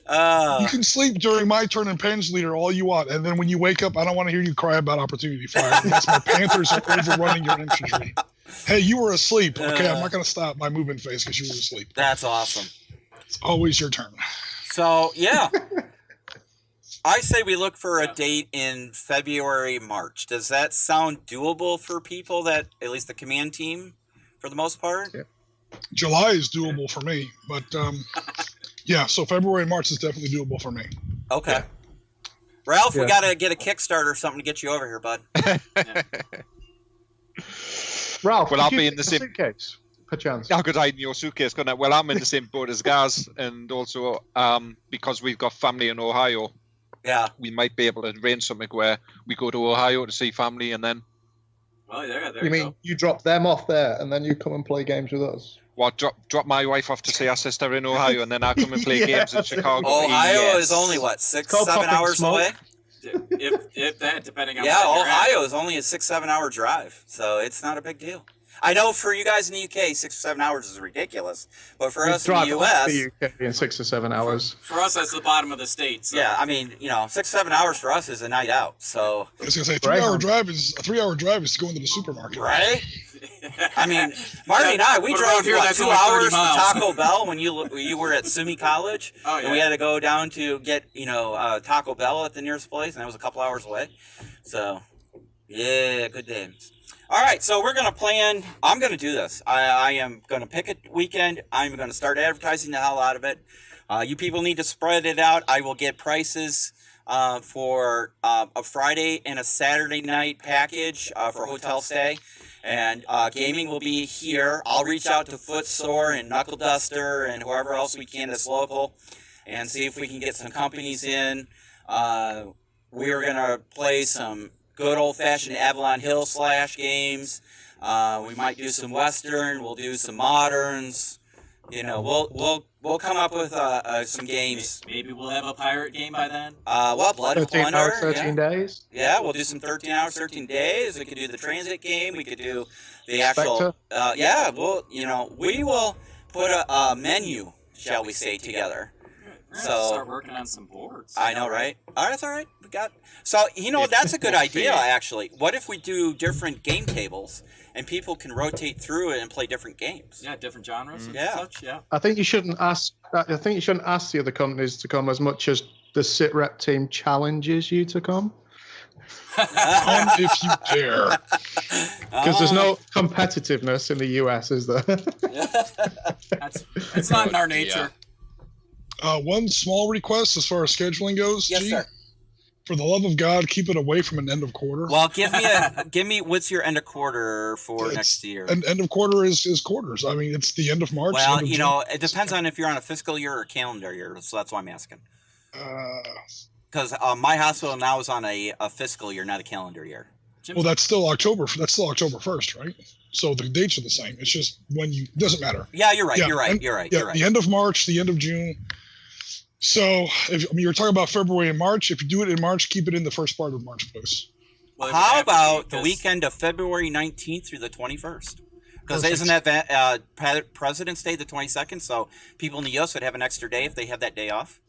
You can sleep during my turn in Panzer Leader all you want, and then when you wake up, I don't want to hear you cry about Opportunity Fire. That's my Panthers are overrunning your infantry. Hey, you were asleep. Okay, I'm not going to stop my movement phase because you were asleep. That's awesome. It's always your turn. So, yeah. I say we look for a date in February, March. Does that sound doable for people that, at least the command team, for the most part? Yeah. July is doable for me, but so February and March is definitely doable for me. Okay. Yeah. Ralph, we got to get a Kickstarter or something to get you over here, bud. Ralph, I'll be in the same suitcase. Perchance. I could hide in your suitcase, couldn't I? Well, I'm in the same boat as Gaz, and also because we've got family in Ohio. Yeah. We might be able to arrange something where we go to Ohio to see family, and then. Oh, there you mean go. You drop them off there, and then you come and play games with us? Well, drop my wife off to see our sister in Ohio, and then I come and play games in Chicago. Ohio is only, 6-7 hours away? If that, depending on Ohio is only a 6-7 hour drive, so it's not a big deal. I know for you guys in the UK, 6 or 7 hours is ridiculous, but for us in the US, the UK in 6 or 7 hours. For us, that's the bottom of the state. So. Yeah, I mean, 6 or 7 hours for us is a night out. So I was gonna say 3 hour drive is a 3 hour drive is going to the supermarket, right? I mean, Marty and I, we drove here 2 hours to Taco Bell when you were at SUNY College, and we had to go down to get Taco Bell at the nearest place, and that was a couple hours away. So, yeah, good days. All right, so we're going to plan. I'm going to do this. I am going to pick a weekend. I'm going to start advertising the hell out of it. You people need to spread it out. I will get prices for a Friday and a Saturday night package for hotel stay. And gaming will be here. I'll reach out to Footsore and Knuckle Duster and whoever else we can that's local and see if we can get some companies in. We're going to play some good old-fashioned Avalon Hill / games. We might do some Western. We'll do some Moderns. You know, we'll come up with some games. Maybe we'll have a pirate game by then. Well, Blood and 13 Plunder. hours, 13 days. Yeah, we'll do some 13 hours, 13 days. We could do the transit game. We could do the actual. Yeah, we will put a menu, shall we say, together. We're gonna start working on some boards. I know, right? Oh, that's all right. We got. So that's a good idea, actually. What if we do different game tables and people can rotate through it and play different games? Yeah, different genres and Yeah. such. Yeah. I think you shouldn't ask the other companies to come as much as the SitRep team challenges you to come. Come if you dare. Because there's no competitiveness in the US, is there? It's not in our nature. One small request as far as scheduling goes. Yes, G, sir. For the love of God, keep it away from an end of quarter. Well, give me what's your end of quarter for next year? And end of quarter is quarters. I mean, it's the end of March. Well, end of June. it depends on if you're on a fiscal year or calendar year, so that's why I'm asking. Because my hospital now is on a fiscal year, not a calendar year. Well, that's still October 1st, right? So the dates are the same. It's just when doesn't matter. Yeah, you're right. Yeah, You're right. and- You're right. Yeah, You're right. the end of March, the end of June. So, you're talking about February and March. If you do it in March, keep it in the first part of March, please. Well, How about the weekend of February 19th through the 21st? Because isn't that President's Day the 22nd? So people in the U.S. would have an extra day if they have that day off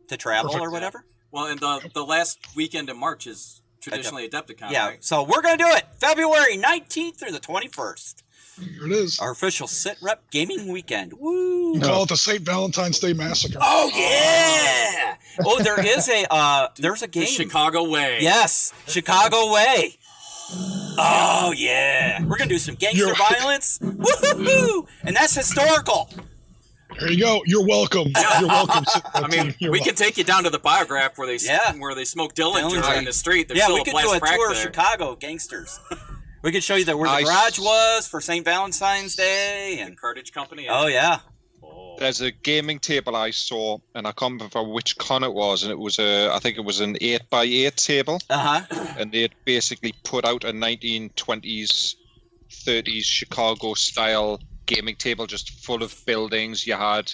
to travel or whatever. Well, and the last weekend of March is traditionally Adepticon, Yeah, right? so we're going to do it February 19th through the 21st. Here it is. Our official SitRep gaming weekend. Woo! You call it the St. Valentine's Day Massacre. Oh, yeah! Oh, there's a game. The Chicago Way. Yes, Chicago Way. Oh, yeah. We're going to do some gangster violence. Woo-hoo-hoo! And that's historical. There you go. You're welcome. You're welcome. I mean, we can take you down to the Biograph where they smoke Dillinger in the street. There's still we could blast do a crack tour of there. Chicago gangsters. We could show you where the garage was for St. Valentine's Day. And Cartage Company. Oh, yeah. There's a gaming table I saw, and I can't remember which con it was, and it was I think it was an 8x8 table. And they had basically put out a 1920s, 30s Chicago style gaming table, just full of buildings. You had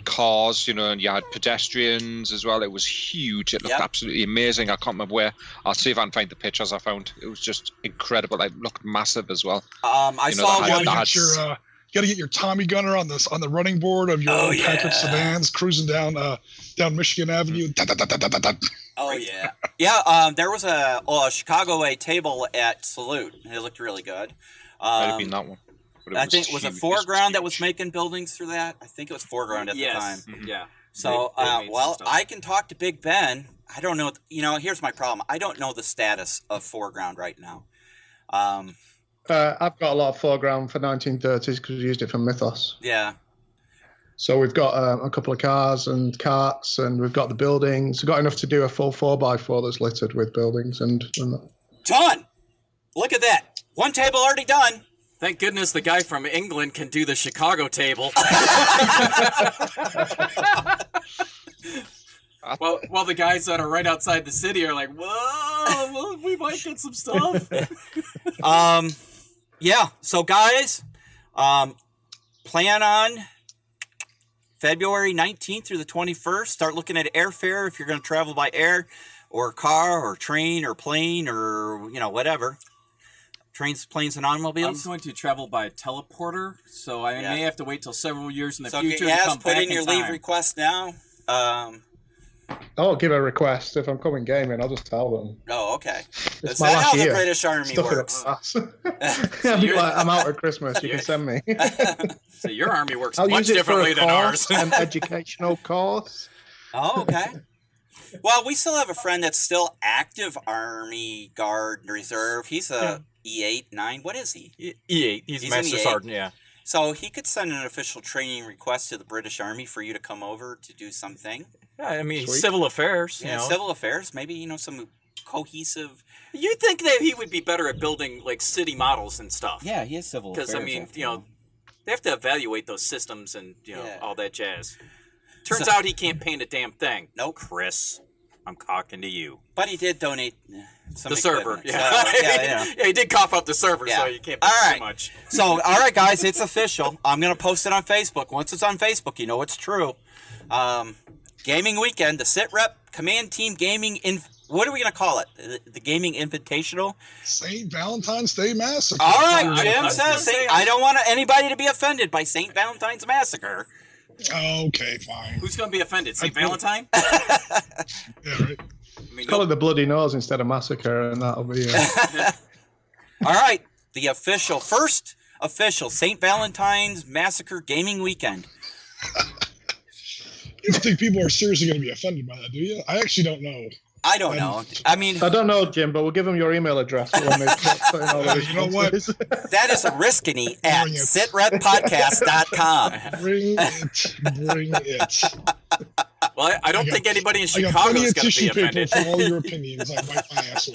cars, and you had pedestrians as well. It was huge. It looked absolutely amazing. I can't remember where. I'll see if I can find the pictures I found. It was just incredible. It looked massive as well. I saw one. You got to get your Tommy gunner on the running board of your old Patrick sedans cruising down Michigan Avenue. Oh yeah, yeah. There was a Chicago Way table at Salute. It looked really good. Might have been that one. I think it was a Foreground that was making buildings through that. I think it was Foreground at the time. Mm-hmm. Yeah. So, I can talk to Big Ben. I don't know. Here's my problem. I don't know the status of Foreground right now. I've got a lot of Foreground for 1930s because we used it for Mythos. Yeah. So we've got a couple of cars and carts, and we've got the buildings. We've got enough to do a full 4x4 that's littered with buildings. And Done! Look at that. One table already done. Thank goodness the guy from England can do the Chicago table. Well, the guys that are right outside the city are like, whoa, well, we might get some stuff. Yeah. So, guys, plan on February 19th through the 21st. Start looking at airfare if you're going to travel by air or car or train or plane or, whatever. Trains, planes, and automobiles. I'm going to travel by teleporter, so I may have to wait till several years in the future. So, put in your leave request now. I'll give a request if I'm coming gaming. I'll just tell them. Oh, okay. It's Is my that last how year. the British Army Stuff works? I'm out at Christmas. You can send me. So your army works I'll much use it differently for a than ours. an educational course. Oh, okay. Well, we still have a friend that's still active Army Guard and Reserve. He's a E8, 9. What is he? E8. He's Master an E8. Sergeant, yeah. So he could send an official training request to the British Army for you to come over to do something. Yeah, I mean, Sweet. civil affairs. Yeah, civil affairs. Maybe, some cohesive... You'd think that he would be better at building, like, city models and stuff. Yeah, he is civil affairs. Because, I mean, they have to evaluate those systems and, all that jazz. Turns out he can't paint a damn thing. Nope. Chris, I'm cocking to you. But he did donate The server. Yeah. Yeah. Yeah, he did cough up the server, so you can't too much. So, all right, guys, it's official. I'm going to post it on Facebook. Once it's on Facebook, you know it's true. Gaming weekend, the SitRep Command Team Gaming what are we going to call it? The Gaming Invitational? St. Valentine's Day Massacre. All right, Jim says I don't want anybody to be offended by St. Valentine's Massacre. Okay, fine. Who's going to be offended? St. Valentine? Yeah, right. Call it the Bloody Nose instead of Massacre, and that'll be... All right, the first official St. Valentine's Massacre Gaming Weekend. You don't think people are seriously going to be offended by that, do you? I actually don't know. I don't know. I mean, I don't know, Jim, but we'll give them your email address. You know what? That is a Riskany at sitreppodcast.com. Bring it. Well, I don't think anybody in Chicago is going to be offended. For all your opinions. I wipe my ass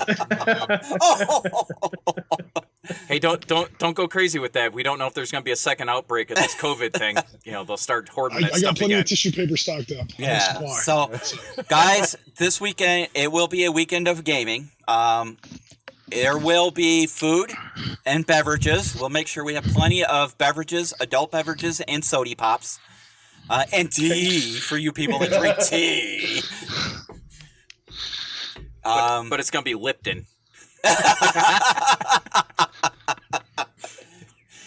Hey, don't go crazy with that. We don't know if there's going to be a second outbreak of this COVID thing. They'll start hoarding that stuff again. I got plenty of tissue paper stocked up. Yeah. So, guys, this weekend it will be a weekend of gaming. There will be food and beverages. We'll make sure we have plenty of beverages, adult beverages, and soda pops. And tea for you people that drink tea. But it's going to be Lipton.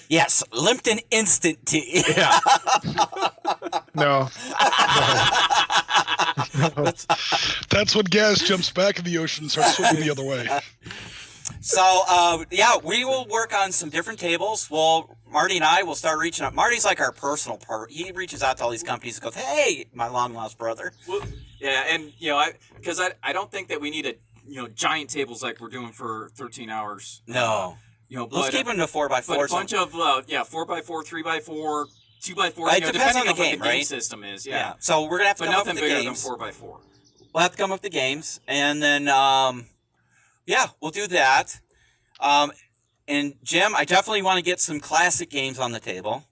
Yes, Lipton instant tea. Yeah. No. That's when gas jumps back in the ocean and starts swimming the other way. So, we will work on some different tables. Marty and I will start reaching out. Marty's like our personal part. He reaches out to all these companies and goes, "Hey, my long-lost brother." Well, yeah, and, because I don't think that we need giant tables like we're doing for 13 hours. No. Let's keep them to 4x4. But a bunch of 4x4, 3x4, 2x4. It depends on the game, what the right? game system is. Yeah. So we're gonna have to come up with the bigger games. than 4x4. We'll have to come up with the games, and then we'll do that. And Jim, I definitely want to get some classic games on the table.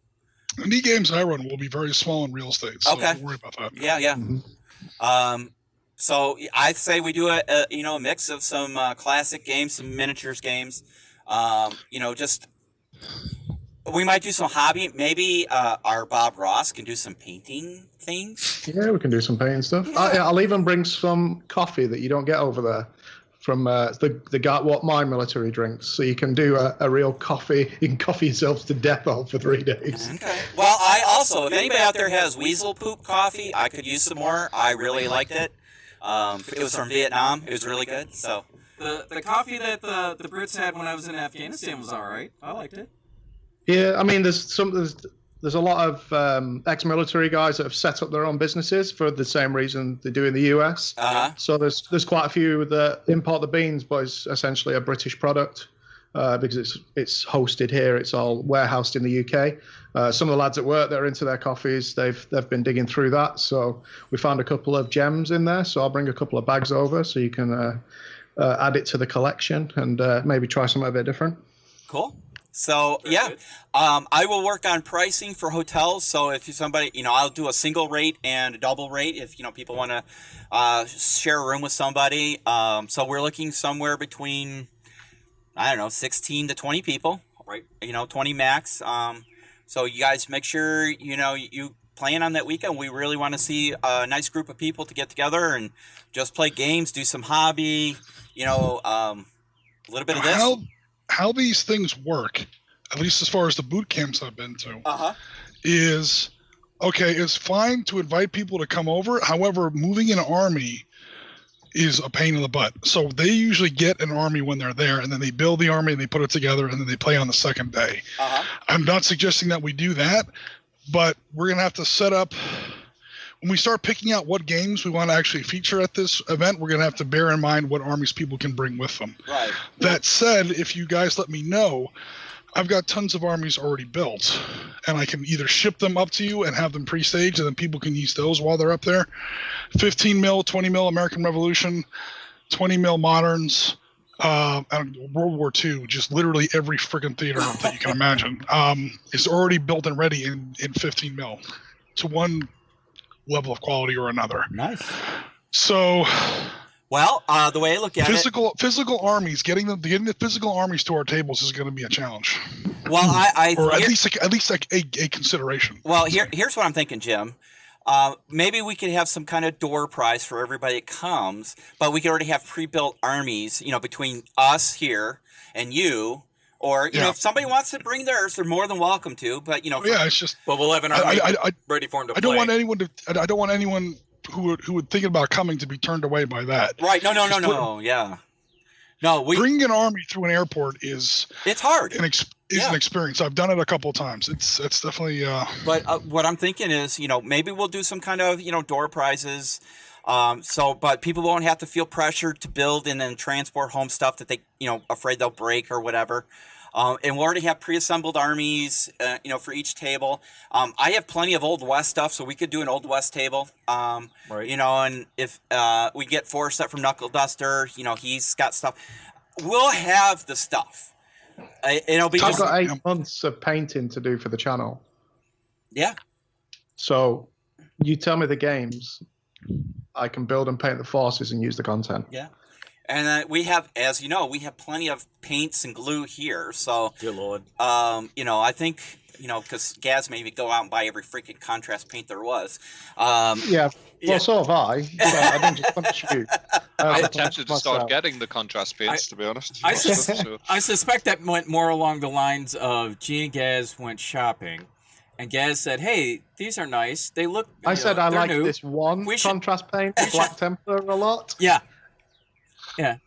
Any games I run will be very small in real estate, so don't worry about that. Yeah. Mm-hmm. So I say we do a mix of some classic games, some miniatures games. Just we might do some hobby. Maybe our Bob Ross can do some painting things. Yeah, we can do some painting stuff. Yeah. I'll even bring some coffee that you don't get over there from what my military drinks. So you can do a real coffee. You can coffee yourselves to death all for 3 days. Okay. Well, I also, if anybody out there has weasel poop coffee, I could use some more. I really liked it. It was from Vietnam. It was really good. So. The coffee that the Brits had when I was in Afghanistan was all right. I liked it. Yeah, I mean, there's a lot of ex-military guys that have set up their own businesses for the same reason they do in the US. Uh-huh. So there's quite a few that import the beans, but it's essentially a British product because it's hosted here. It's all warehoused in the UK. Some of the lads at work that are into their coffees, they've been digging through that. So we found a couple of gems in there. So I'll bring a couple of bags over so you can add it to the collection and maybe try something a bit different. Cool. So, I will work on pricing for hotels. So if somebody, I'll do a single rate and a double rate if, people want to share a room with somebody. So we're looking somewhere between, 16 to 20 people, right? 20 max. So you guys make sure, you plan on that weekend. We really want to see a nice group of people to get together and just play games, do some hobby, a little bit of this. How these things work, at least as far as the boot camps I've been to, is okay. It's fine to invite people to come over. However, moving an army is a pain in the butt. So they usually get an army when they're there, and then they build the army and they put it together, and then they play on the second day. I'm not suggesting that we do that, but we're gonna have to set up. When we start picking out what games we want to actually feature at this event, we're going to have to bear in mind what armies people can bring with them. Right. That said, if you guys let me know, I've got tons of armies already built, and I can either ship them up to you and have them pre-staged, and then people can use those while they're up there. 15 mil, 20 mil American Revolution, 20 mil moderns, and World War II, just literally every freaking theater that you can imagine is already built and ready in 15 mil to one level of quality or another. Nice. So Well, the way I look at physical armies, getting the physical armies to our tables is going to be a challenge. Well, or at least a consideration. Well, here's what I'm thinking, Jim. Maybe we could have some kind of door prize for everybody that comes, but we could already have pre-built armies, between us here and you. Or, if somebody wants to bring theirs, they're more than welcome to. But, it's just. But we'll have an army ready for them to play. I don't want anyone who would think about coming to be turned away by that. Right. No. Yeah. No, bringing an army through an airport it's hard. An experience. I've done it a couple of times. It's definitely. But what I'm thinking is, maybe we'll do some kind of door prizes. But people won't have to feel pressured to build and then transport home stuff that they, afraid they'll break or whatever. And we'll already have pre-assembled armies, for each table. I have plenty of Old West stuff, so we could do an Old West table. Right. And if we get Forrest up from Knuckle Duster, he's got stuff. We'll have the stuff. It'll be I've got 8 months of painting to do for the channel. Yeah. So you tell me the games, I can build and paint the forces and use the content. Yeah. And we have, as you know, we have plenty of paints and glue here. So, dear Lord. I think, because Gaz made me go out and buy every freaking contrast paint there was. So have I. I didn't just punch you. I'm tempted to start getting the contrast paints, to be honest. I suspect that went more along the lines of Gene and Gaz went shopping. And Gaz said, "Hey, these are nice. They look." I said I like this one contrast paint, Black Templar, a lot. Yeah.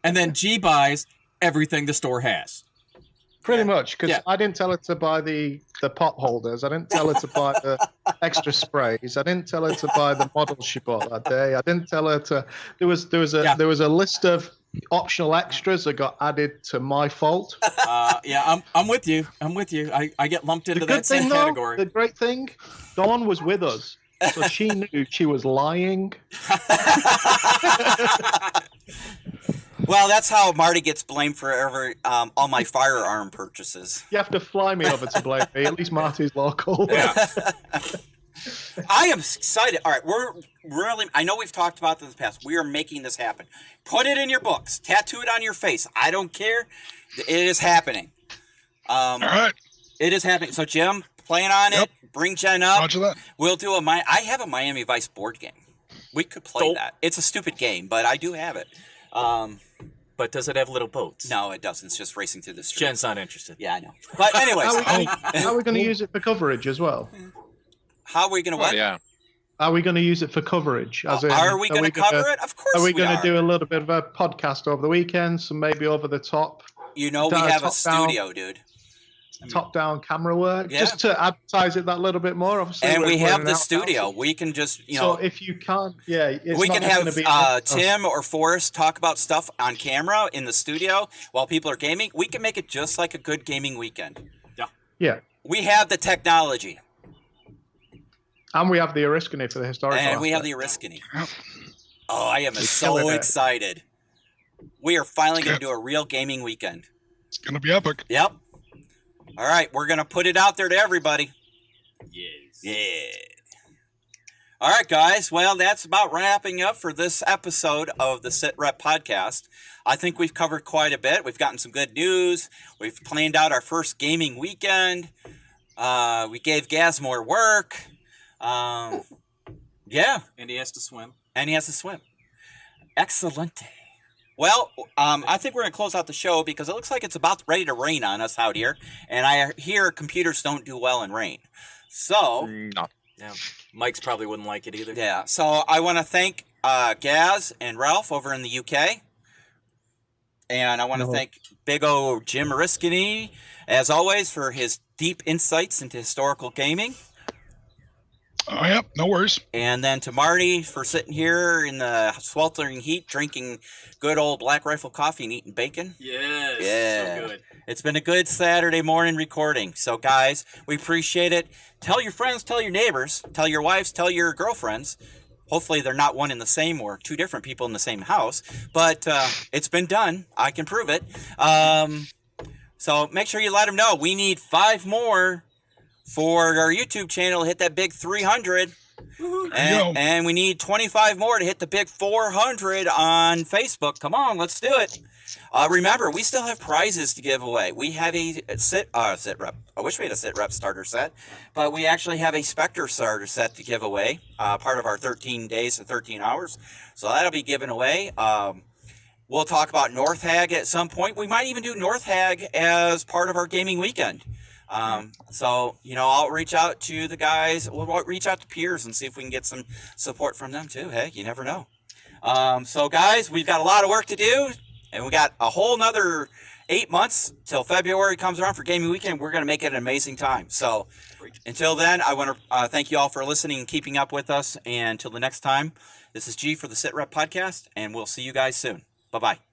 And then G buys everything the store has. Pretty much, because I didn't tell her to buy the pot holders. I didn't tell her to buy the extra sprays. I didn't tell her to buy the models she bought that day. I didn't tell her to. There was a list of optional extras that got added to my fault. I'm with you. I get lumped into that same category. The great thing, Dawn was with us, so she knew she was lying. Well, that's how Marty gets blamed for all my firearm purchases. You have to fly me over to blame me. At least Marty's local. Yeah. I am excited. All right, I know we've talked about this in the past. We are making this happen. Put it in your books. Tattoo it on your face. I don't care. It is happening. All right. It is happening. So, Jim, playing on it. Bring Jen up. Roger that. We'll do I have a Miami Vice board game. We could play that. It's a stupid game, but I do have it. But does it have little boats? No, it doesn't. It's just racing through the street. Jen's not interested. Yeah, I know. But anyways. How are we going to use it for coverage as well? How are we going to what? Yeah. Are we going to use it for coverage? Are we going to cover it? Of course we are. Are we going to do a little bit of a podcast over the weekend, so maybe over the top? We have a studio, dude. Top-down camera work, just to advertise it that little bit more. Obviously, and we have the studio. We can just, So if you can't, we can have Tim or Forrest talk about stuff on camera in the studio while people are gaming. We can make it just like a good gaming weekend. Yeah. We have the technology. And we have the Oriskany for the historical. And we have the Oriskany. Oh, I am so excited. We are finally going to do a real gaming weekend. It's going to be epic. Yep. All right, we're going to put it out there to everybody. Yes. Yeah. All right, guys. Well, that's about wrapping up for this episode of the Sit Rep podcast. I think we've covered quite a bit. We've gotten some good news. We've planned out our first gaming weekend. We gave Gaz more work. Yeah. And he has to swim. Excellente. Well, I think we're going to close out the show because it looks like it's about ready to rain on us out here. And I hear computers don't do well in rain. So. No. Yeah. Mike's probably wouldn't like it either. Yeah. So I want to thank Gaz and Ralph over in the UK. And I want to thank big old Jim Oriskany, as always, for his deep insights into historical gaming. Oh, yep, no worries. And then to Marty for sitting here in the sweltering heat, drinking good old Black Rifle coffee and eating bacon. Yes. Yeah. So good. It's been a good Saturday morning recording. So, guys, we appreciate it. Tell your friends, tell your neighbors, tell your wives, tell your girlfriends. Hopefully they're not one and the same or two different people in the same house. But it's been done. I can prove it. So make sure you let them know. We need 5 more for our YouTube channel to hit that big 300. And we need 25 more to hit the big 400 on Facebook. Come on, let's do it. Remember, we still have prizes to give away. We have a sit rep. I wish we had a sit rep starter set, but we actually have a Spectre starter set to give away, part of our 13 days and 13 hours. So that'll be given away. We'll talk about North Hag at some point. We might even do North Hag as part of our gaming weekend. So, I'll reach out to the guys. We'll reach out to peers and see if we can get some support from them too. Hey, you never know. So guys, we've got a lot of work to do, and we got a whole nother 8 months till February comes around for gaming weekend. We're going to make it an amazing time. So until then, I want to thank you all for listening and keeping up with us. And until the next time, this is G for the Sit Rep Podcast, and we'll see you guys soon. Bye-bye.